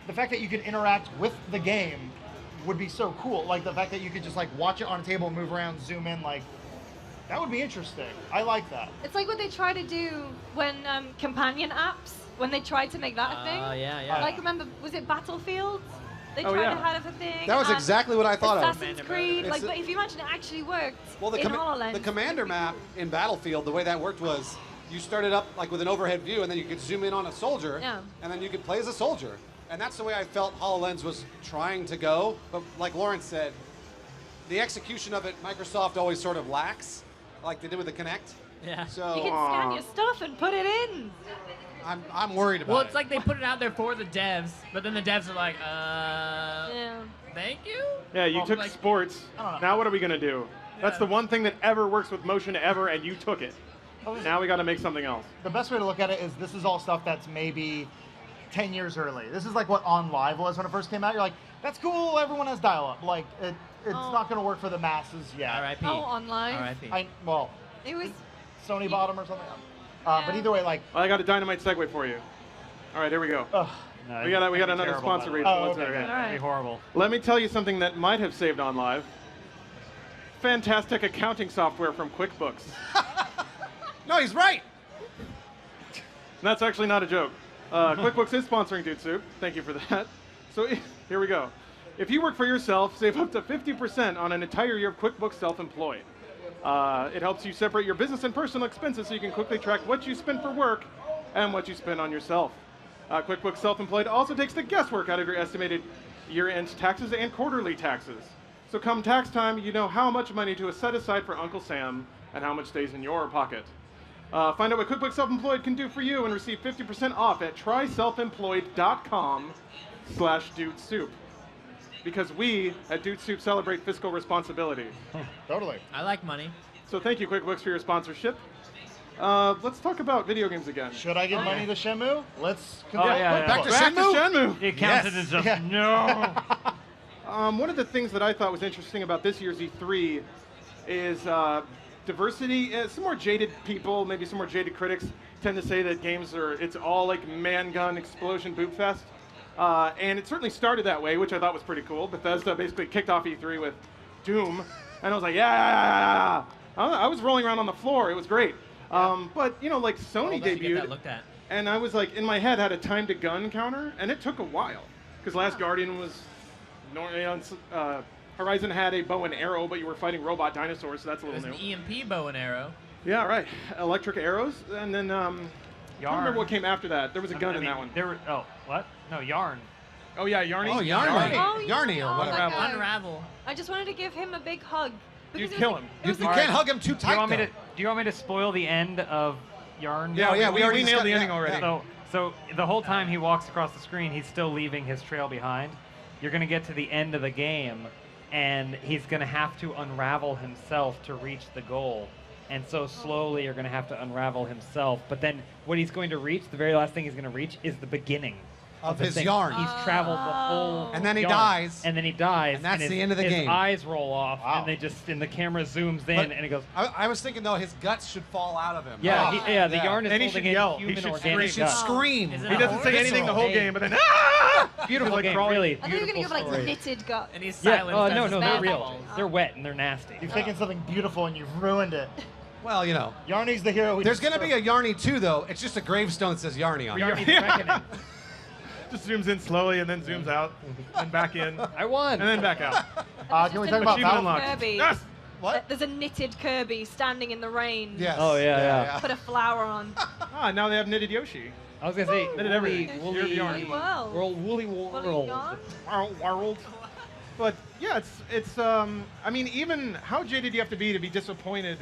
[SPEAKER 2] The fact that you can interact with the game would be so cool. The fact that you could just watch it on a table, move around, zoom in, that would be interesting. I like that.
[SPEAKER 5] It's like what they try to do when companion apps, when they tried to make that a thing.
[SPEAKER 6] yeah.
[SPEAKER 5] Remember, was it Battlefield? They
[SPEAKER 1] Oh,
[SPEAKER 5] tried
[SPEAKER 1] yeah.
[SPEAKER 5] to have a thing.
[SPEAKER 3] That was
[SPEAKER 5] and
[SPEAKER 3] exactly what I thought of.
[SPEAKER 5] Assassin's Creed.
[SPEAKER 3] It's
[SPEAKER 5] But if you imagine it actually worked
[SPEAKER 3] Well,
[SPEAKER 5] in HoloLens.
[SPEAKER 3] the commander map in Battlefield, the way that worked was you started up with an overhead view, and then you could zoom in on a soldier,
[SPEAKER 5] Yeah.
[SPEAKER 3] and then you could play as a soldier. And that's the way I felt HoloLens was trying to go. But like Lawrence said, the execution of it, Microsoft always sort of lacks, like they did with the Kinect.
[SPEAKER 6] Yeah.
[SPEAKER 3] So
[SPEAKER 5] You can scan your stuff and put it in.
[SPEAKER 3] I'm worried about
[SPEAKER 6] Well,
[SPEAKER 3] it.
[SPEAKER 6] it's like they put it out there for the devs, but then the devs are like,
[SPEAKER 5] Yeah.
[SPEAKER 6] thank you?
[SPEAKER 1] Yeah, you
[SPEAKER 2] Well,
[SPEAKER 1] took
[SPEAKER 6] like-
[SPEAKER 1] sports.
[SPEAKER 2] I don't know.
[SPEAKER 1] Now what are we gonna do? That's
[SPEAKER 6] Yeah.
[SPEAKER 1] the one thing that ever works with motion ever, and you took it. Now we got to make something else.
[SPEAKER 2] The best way to look at it is this is all stuff that's maybe 10 years early. This is what On Live was when it first came out. You're like, that's cool, everyone has dial-up. It's
[SPEAKER 5] Oh.
[SPEAKER 2] not going to work for the masses yet.
[SPEAKER 6] R.I.P.
[SPEAKER 5] Oh, online.
[SPEAKER 6] R.I.p.
[SPEAKER 5] It was.
[SPEAKER 2] Sony bought 'em or something. But
[SPEAKER 5] Yeah.
[SPEAKER 2] either way,
[SPEAKER 1] Well, I got a dynamite segue for you. All right, here we go.
[SPEAKER 2] ugh.
[SPEAKER 4] No,
[SPEAKER 1] We got
[SPEAKER 4] it'd be
[SPEAKER 1] another
[SPEAKER 4] terrible,
[SPEAKER 1] sponsor
[SPEAKER 4] by the
[SPEAKER 1] read.
[SPEAKER 4] way.
[SPEAKER 2] Oh,
[SPEAKER 1] Let's-
[SPEAKER 2] okay.
[SPEAKER 1] okay.
[SPEAKER 5] All
[SPEAKER 4] It'd be
[SPEAKER 5] right.
[SPEAKER 4] horrible.
[SPEAKER 1] Let me tell you something that might have saved on live. Fantastic accounting software from QuickBooks.
[SPEAKER 3] no, he's right.
[SPEAKER 1] That's actually not a joke. QuickBooks is sponsoring Dude Soup. Thank you for that. So here we go. If you work for yourself, save up to 50% on an entire year of QuickBooks Self-Employed. It helps you separate your business and personal expenses so you can quickly track what you spend for work and what you spend on yourself. QuickBooks Self-Employed also takes the guesswork out of your estimated year-end taxes and quarterly taxes. So come tax time, you know how much money to set aside for Uncle Sam and how much stays in your pocket. Find out what QuickBooks Self-Employed can do for you and receive 50% off at tryselfemployed.com/dudesoup. Because we at Dude Soup celebrate fiscal responsibility.
[SPEAKER 2] Totally.
[SPEAKER 6] I like money.
[SPEAKER 1] So thank you, QuickBooks, for your sponsorship. Let's talk about video games again.
[SPEAKER 2] Should I give money to Shenmue? Let's
[SPEAKER 4] Oh, yeah,
[SPEAKER 3] Back to
[SPEAKER 1] Back to
[SPEAKER 3] Shenmue?
[SPEAKER 1] Shenmue.
[SPEAKER 4] It counted as just no.
[SPEAKER 1] One of the things that I thought was interesting about this year's E3 is diversity. Some more jaded people, maybe some more jaded critics, tend to say that games it's all like man gun explosion boot fest. And it certainly started that way, which I thought was pretty cool. Bethesda basically kicked off E3 with Doom, and I was like, yeah. I was rolling around on the floor. It was great. But you know, like Sony
[SPEAKER 6] Get
[SPEAKER 1] debuted,
[SPEAKER 6] that looked at.
[SPEAKER 1] and I was like, in my head, had a time to gun counter, and it took a while because Last Guardian was, Horizon had a bow and arrow, but you were fighting robot dinosaurs, so that's a
[SPEAKER 6] It
[SPEAKER 1] little
[SPEAKER 6] was
[SPEAKER 1] new.
[SPEAKER 6] an EMP bow and arrow.
[SPEAKER 1] Yeah, right. Electric arrows, and then I don't remember what came after that. There was a gun in that one.
[SPEAKER 4] There were, oh, what? No, Yarn.
[SPEAKER 1] Oh yeah, Yarny.
[SPEAKER 3] Oh, Yarny.
[SPEAKER 5] Oh,
[SPEAKER 3] Yarny or whatever.
[SPEAKER 5] that guy.
[SPEAKER 6] Unravel.
[SPEAKER 5] I just wanted to give him a big hug.
[SPEAKER 1] You'd
[SPEAKER 5] because it
[SPEAKER 1] kill
[SPEAKER 5] was
[SPEAKER 1] him.
[SPEAKER 5] It was
[SPEAKER 3] You
[SPEAKER 5] like-
[SPEAKER 3] can't hug him too
[SPEAKER 4] Do
[SPEAKER 3] tight,
[SPEAKER 4] you want me
[SPEAKER 3] though.
[SPEAKER 4] to? Do you want me to spoil the end of Yarn?
[SPEAKER 3] Yeah, yeah, we already
[SPEAKER 1] nailed the
[SPEAKER 3] discussed-
[SPEAKER 1] ending
[SPEAKER 3] yeah,
[SPEAKER 1] already.
[SPEAKER 3] yeah.
[SPEAKER 4] So the whole time he walks across the screen, he's still leaving his trail behind. You're gonna get to the end of the game, and he's gonna have to unravel himself to reach the goal. And so slowly you're gonna have to unravel himself. But then what he's going to reach, the very last thing he's gonna reach, is the beginning
[SPEAKER 3] Of
[SPEAKER 4] the
[SPEAKER 3] his
[SPEAKER 4] thing.
[SPEAKER 3] yarn.
[SPEAKER 4] He's traveled the whole.
[SPEAKER 3] And then he
[SPEAKER 4] yarn.
[SPEAKER 3] dies.
[SPEAKER 4] And then he dies.
[SPEAKER 3] And that's
[SPEAKER 4] his,
[SPEAKER 3] the end of the
[SPEAKER 4] his
[SPEAKER 3] game.
[SPEAKER 4] eyes roll off,
[SPEAKER 2] Wow.
[SPEAKER 4] and the camera zooms in,
[SPEAKER 3] But
[SPEAKER 4] and it goes.
[SPEAKER 3] I was thinking, though, his guts should fall out of him.
[SPEAKER 4] Yeah,
[SPEAKER 2] Oh.
[SPEAKER 4] the
[SPEAKER 3] Yeah.
[SPEAKER 4] yarn is
[SPEAKER 1] And he
[SPEAKER 4] holding
[SPEAKER 1] should
[SPEAKER 4] in
[SPEAKER 1] yell. He
[SPEAKER 4] human
[SPEAKER 1] should
[SPEAKER 4] organic
[SPEAKER 3] He should
[SPEAKER 4] guts.
[SPEAKER 3] scream.
[SPEAKER 6] Is it
[SPEAKER 1] He
[SPEAKER 6] a
[SPEAKER 1] doesn't say
[SPEAKER 6] horse?
[SPEAKER 1] anything the whole
[SPEAKER 4] Hey.
[SPEAKER 1] game, but then ah!
[SPEAKER 4] Beautiful
[SPEAKER 1] Like
[SPEAKER 4] game,
[SPEAKER 1] crawling.
[SPEAKER 4] really
[SPEAKER 5] I thought you were
[SPEAKER 4] beautiful
[SPEAKER 5] gonna give like
[SPEAKER 4] story.
[SPEAKER 5] knitted gut.
[SPEAKER 6] And he's
[SPEAKER 4] Yeah,
[SPEAKER 6] silenced.
[SPEAKER 4] oh
[SPEAKER 6] as
[SPEAKER 4] no,
[SPEAKER 6] his
[SPEAKER 4] they're
[SPEAKER 6] mouth
[SPEAKER 4] real.
[SPEAKER 6] falls.
[SPEAKER 4] They're wet and they're nasty.
[SPEAKER 2] You're thinking something beautiful and you've ruined it.
[SPEAKER 3] Well, you know.
[SPEAKER 2] Yarny's the hero.
[SPEAKER 3] There's going to be a Yarny 2, though. It's just a gravestone that says Yarny on it.
[SPEAKER 4] Yarny's Reckoning.
[SPEAKER 1] Just zooms in slowly and then zooms out and back in
[SPEAKER 4] I won.
[SPEAKER 1] and then back out.
[SPEAKER 2] Can we talk about
[SPEAKER 1] Achievement
[SPEAKER 2] Battlefront?
[SPEAKER 1] unlocked.
[SPEAKER 5] Kirby.
[SPEAKER 1] Yes.
[SPEAKER 3] What?
[SPEAKER 5] There's a knitted Kirby standing in the rain.
[SPEAKER 3] Yes.
[SPEAKER 4] Oh, yeah.
[SPEAKER 5] Put a flower on.
[SPEAKER 1] Ah, now they have knitted Yoshi.
[SPEAKER 4] I was gonna say
[SPEAKER 1] Knitted everything.
[SPEAKER 4] woolly,
[SPEAKER 1] Woolly
[SPEAKER 4] woolly,
[SPEAKER 5] world.
[SPEAKER 4] woolly
[SPEAKER 5] What
[SPEAKER 4] world.
[SPEAKER 5] yarn?
[SPEAKER 1] World. But yeah, it's I mean, even how jaded do you have to be disappointed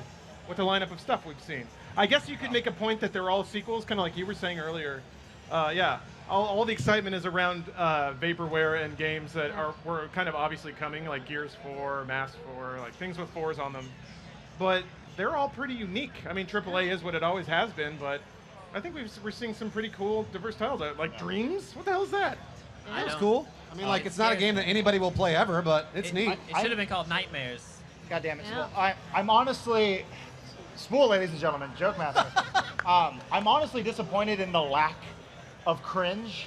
[SPEAKER 1] with the lineup of stuff we've seen? I guess you could make a point that they're all sequels, kind of like you were saying earlier. Yeah, all the excitement is around vaporware and games that were kind of obviously coming, like Gears 4, Mass 4, like things with 4s on them. But they're all pretty unique. I mean, AAA is what it always has been, but I think we're seeing some pretty cool, diverse titles. Like Dreams? What the hell is that?
[SPEAKER 6] I
[SPEAKER 3] That's
[SPEAKER 6] don't-
[SPEAKER 3] cool. I mean, like,
[SPEAKER 6] it
[SPEAKER 3] it's not a
[SPEAKER 6] scares
[SPEAKER 3] game
[SPEAKER 6] me.
[SPEAKER 3] that anybody will play ever, but it's neat.
[SPEAKER 6] It should have been called Nightmares.
[SPEAKER 2] God damn it.
[SPEAKER 5] Yeah.
[SPEAKER 2] Spool. I'm honestly, Spool, ladies and gentlemen, joke master. I'm honestly disappointed in the lack of cringe.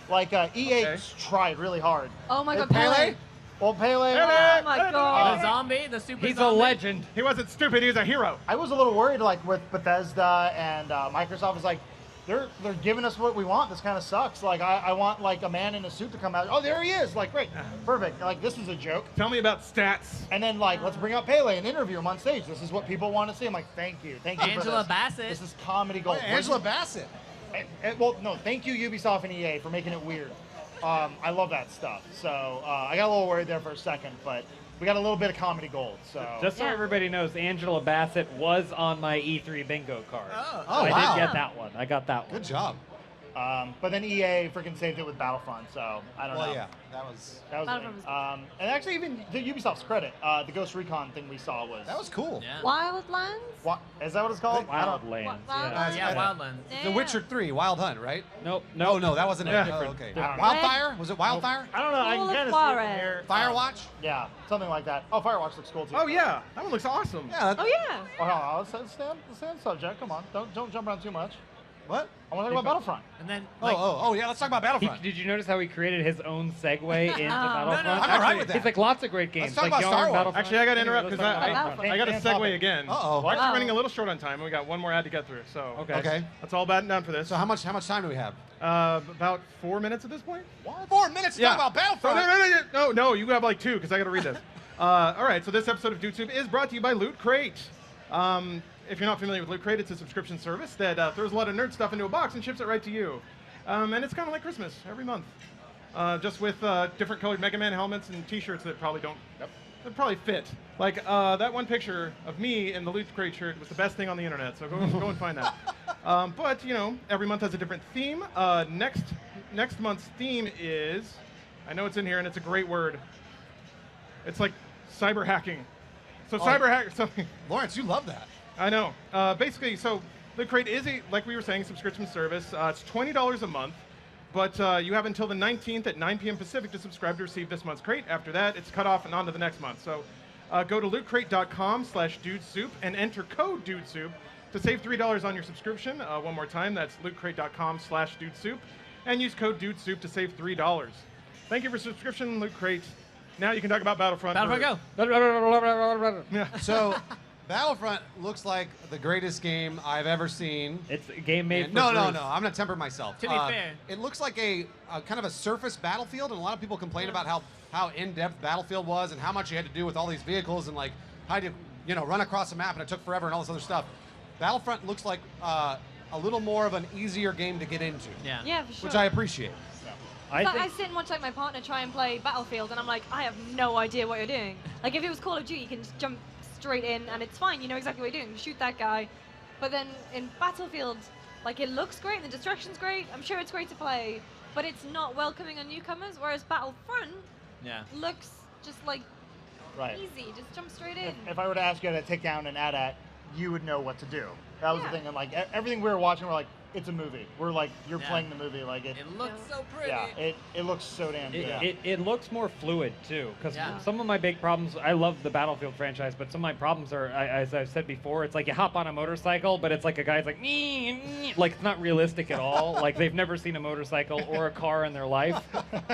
[SPEAKER 2] Like, EA
[SPEAKER 1] Okay.
[SPEAKER 2] tried really hard.
[SPEAKER 5] Oh my god,
[SPEAKER 2] Pele?
[SPEAKER 5] Pele.
[SPEAKER 2] Well, Pele.
[SPEAKER 5] Oh my
[SPEAKER 6] The
[SPEAKER 5] god.
[SPEAKER 6] zombie, the super
[SPEAKER 4] He's a
[SPEAKER 6] zombie.
[SPEAKER 4] legend.
[SPEAKER 1] He wasn't stupid, he was a hero.
[SPEAKER 2] I was a little worried, like, with Bethesda and Microsoft. Was like, they're giving us what we want. This kind of sucks. Like, I want, like, a man in a suit to come out. Oh, there he is. Like, great. Perfect. Like, this is a joke.
[SPEAKER 1] Tell me about stats.
[SPEAKER 2] And then, like, let's bring out Pele and interview him on stage. This is what people want to see. I'm like, thank you. Thank you for
[SPEAKER 6] Angela
[SPEAKER 2] this.
[SPEAKER 6] Bassett.
[SPEAKER 2] This is comedy gold.
[SPEAKER 3] Angela Bassett.
[SPEAKER 2] Well, no, thank you, Ubisoft and EA, for making it weird. I love that stuff. So I got a little worried there for a second, but we got a little bit of comedy gold. So
[SPEAKER 4] Just so
[SPEAKER 5] Yeah.
[SPEAKER 4] everybody knows, Angela Bassett was on my E3 bingo card.
[SPEAKER 6] Oh.
[SPEAKER 3] Oh,
[SPEAKER 4] I
[SPEAKER 3] wow.
[SPEAKER 4] did get that one. I got that one.
[SPEAKER 3] Good job.
[SPEAKER 2] but then EA freaking saved it with Battlefront. So I don't know.
[SPEAKER 3] Well, yeah, that was
[SPEAKER 2] That was
[SPEAKER 5] Battlefront
[SPEAKER 2] lame. And actually, even to Ubisoft's credit, the Ghost Recon thing we saw was
[SPEAKER 3] cool.
[SPEAKER 6] Yeah.
[SPEAKER 5] Wildlands?
[SPEAKER 2] What is that? What it's called? I don't-
[SPEAKER 4] Wildlands.
[SPEAKER 5] Wildlands?
[SPEAKER 6] Yeah, Wildlands.
[SPEAKER 3] The Witcher 3, Wild Hunt, right?
[SPEAKER 4] Nope.
[SPEAKER 3] No, no, that wasn't it.
[SPEAKER 1] Yeah.
[SPEAKER 3] Oh,
[SPEAKER 4] Different.
[SPEAKER 3] okay.
[SPEAKER 2] Different.
[SPEAKER 3] Wildfire? Was it Wildfire?
[SPEAKER 2] I don't know. I
[SPEAKER 5] Call
[SPEAKER 2] can
[SPEAKER 5] of
[SPEAKER 2] kind of see it from
[SPEAKER 5] Juarez.
[SPEAKER 2] here.
[SPEAKER 3] Firewatch?
[SPEAKER 2] Yeah, something like that. Oh, Firewatch looks cool too.
[SPEAKER 1] Oh yeah, that one looks awesome.
[SPEAKER 3] Yeah.
[SPEAKER 5] Oh yeah.
[SPEAKER 2] Oh, hold on. Let's stay on subject. Come on. Don't jump around too much.
[SPEAKER 3] What?
[SPEAKER 2] I want to talk about Battlefront.
[SPEAKER 6] And then,
[SPEAKER 3] Oh,
[SPEAKER 6] like,
[SPEAKER 3] oh, yeah. Let's talk about Battlefront.
[SPEAKER 4] Did you notice how he created his own segue into Battlefront?
[SPEAKER 6] no,
[SPEAKER 3] I'm all right with that.
[SPEAKER 4] He's like lots of great games.
[SPEAKER 3] Let's talk
[SPEAKER 4] like
[SPEAKER 3] about
[SPEAKER 4] Yarn,
[SPEAKER 3] Star Wars.
[SPEAKER 4] Battlefront.
[SPEAKER 1] Actually, I got to
[SPEAKER 4] Anyway,
[SPEAKER 1] interrupt
[SPEAKER 4] let's
[SPEAKER 1] because
[SPEAKER 4] talk about
[SPEAKER 5] Battlefront.
[SPEAKER 1] I got to
[SPEAKER 2] Fan
[SPEAKER 1] segue
[SPEAKER 2] topic.
[SPEAKER 1] again.
[SPEAKER 3] Uh-oh.
[SPEAKER 1] We're actually
[SPEAKER 5] Wow.
[SPEAKER 1] running a little short on time. We got one more ad to get through, so
[SPEAKER 4] Okay.
[SPEAKER 3] Okay.
[SPEAKER 1] that's all batting down for this.
[SPEAKER 3] So how much time do we have?
[SPEAKER 1] About 4 minutes at this point.
[SPEAKER 3] What? 4 minutes to
[SPEAKER 1] Yeah.
[SPEAKER 3] talk about Battlefront.
[SPEAKER 1] No, you have like 2 because I got to read this. All right, so this episode of Dude Soup is brought to you by Loot Crate. If you're not familiar with Loot Crate, it's a subscription service that throws a lot of nerd stuff into a box and ships it right to you. And it's kind of like Christmas every month, just with different colored Mega Man helmets and T-shirts that probably don't, that probably fit. Like that one picture of me in the Loot Crate shirt was the best thing on the internet. So go and find that. But you know, every month has a different theme. Next month's theme is, I know it's in here and it's a great word. It's like cyber hacking. So cyber hack something.
[SPEAKER 3] Lawrence, you love that.
[SPEAKER 1] I know. Basically, so Loot Crate is like we were saying, subscription service. It's $20 a month, but you have until the 19th at 9 p.m. Pacific to subscribe to receive this month's crate. After that, it's cut off and on to the next month. So go to lootcrate.com/dudesoup and enter code dudesoup to save $3 on your subscription. One more time, that's lootcrate.com/dudesoup and use code dudesoup to save $3. Thank you for subscription, Loot Crate. Now you can talk about Battlefront.
[SPEAKER 6] Battlefront, go.
[SPEAKER 1] Yeah.
[SPEAKER 3] So, Battlefront looks like the greatest game I've ever seen.
[SPEAKER 4] It's a game made for
[SPEAKER 3] No.
[SPEAKER 4] Bruce.
[SPEAKER 3] I'm gonna temper myself.
[SPEAKER 6] To be fair.
[SPEAKER 3] It looks like a kind of a surface Battlefield, and a lot of people complain about how in-depth Battlefield was and how much you had to do with all these vehicles and like how to run across the map and it took forever and all this other stuff. Battlefront looks like a little more of an easier game to get into.
[SPEAKER 6] Yeah.
[SPEAKER 5] Yeah, for sure.
[SPEAKER 3] Which I appreciate.
[SPEAKER 5] I sit and watch like my partner try and play Battlefield, and I'm like, I have no idea what you're doing. Like if it was Call of Duty, you can just jump straight in, and it's fine. You know exactly what you're doing. Shoot that guy. But then in Battlefield, like it looks great, the destruction's great. I'm sure it's great to play, but it's not welcoming on newcomers. Whereas Battlefront looks just like easy. Just jump straight in.
[SPEAKER 2] If I were to ask you to take down an AT-AT, you would know what to do. That was the thing. And like everything we were watching, we're like, it's a movie. We're like, you're playing the movie. Like it
[SPEAKER 6] looks so pretty.
[SPEAKER 2] Yeah, it looks so damn good.
[SPEAKER 4] It looks more fluid too, because some of my big problems. I love the Battlefield franchise, but some of my problems are, as I've said before, it's like you hop on a motorcycle, but it's like a guy's like like it's not realistic at all. Like they've never seen a motorcycle or a car in their life.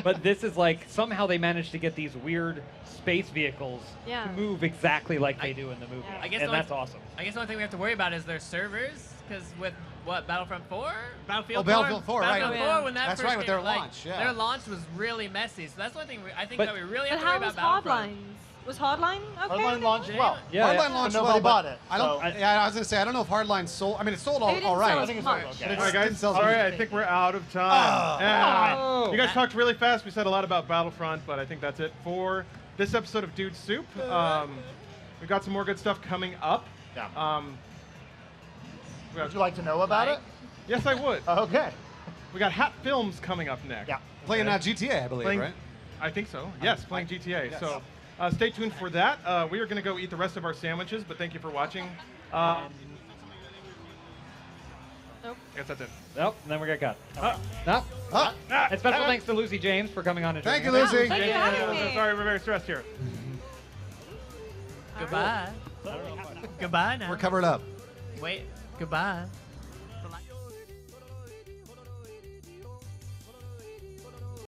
[SPEAKER 4] But this is like somehow they managed to get these weird space vehicles to move exactly like they do in the movie, and that's awesome.
[SPEAKER 6] I guess the only thing we have to worry about is their servers, because with Battlefront 4?
[SPEAKER 3] Battlefield 4, right.
[SPEAKER 6] Battlefield 4, when that
[SPEAKER 3] That's
[SPEAKER 6] first
[SPEAKER 3] right, with their
[SPEAKER 6] came, like,
[SPEAKER 3] launch,
[SPEAKER 6] their launch was really messy, so that's one thing I think that we really have
[SPEAKER 5] But
[SPEAKER 6] to worry
[SPEAKER 5] how was
[SPEAKER 6] about Battlefront.
[SPEAKER 5] Hardline? Was Hardline okay?
[SPEAKER 2] Hardline launched well.
[SPEAKER 3] Hardline launched
[SPEAKER 2] But nobody bought it.
[SPEAKER 3] I don't. I was gonna say I don't know if Hardline sold. I mean, it sold all right.
[SPEAKER 2] I think it's sold okay.
[SPEAKER 1] All right, guys. Sorry, I think we're out of time. Yeah. You guys talked really fast. We said a lot about Battlefront, but I think that's it for this episode of Dude Soup. We've got some more good stuff coming up.
[SPEAKER 2] Yeah. Would you like to know about it?
[SPEAKER 1] Yes, I would.
[SPEAKER 2] Okay.
[SPEAKER 1] We got Hat Films coming up next.
[SPEAKER 2] Yeah.
[SPEAKER 3] Playing GTA, I believe, right?
[SPEAKER 1] I think so. Yes, playing GTA. Yes. So stay tuned for that. We are going to go eat the rest of our sandwiches, but thank you for watching.
[SPEAKER 5] Nope.
[SPEAKER 1] I guess that's it.
[SPEAKER 4] Nope, and then we got cut. And special thanks to Lucy James for coming on and
[SPEAKER 3] Thank you,
[SPEAKER 4] joining us.
[SPEAKER 3] Lucy.
[SPEAKER 5] Thank you for having me.
[SPEAKER 1] Sorry, we're very stressed here.
[SPEAKER 6] Goodbye. Goodbye now.
[SPEAKER 3] We're covered up.
[SPEAKER 6] Wait, goodbye.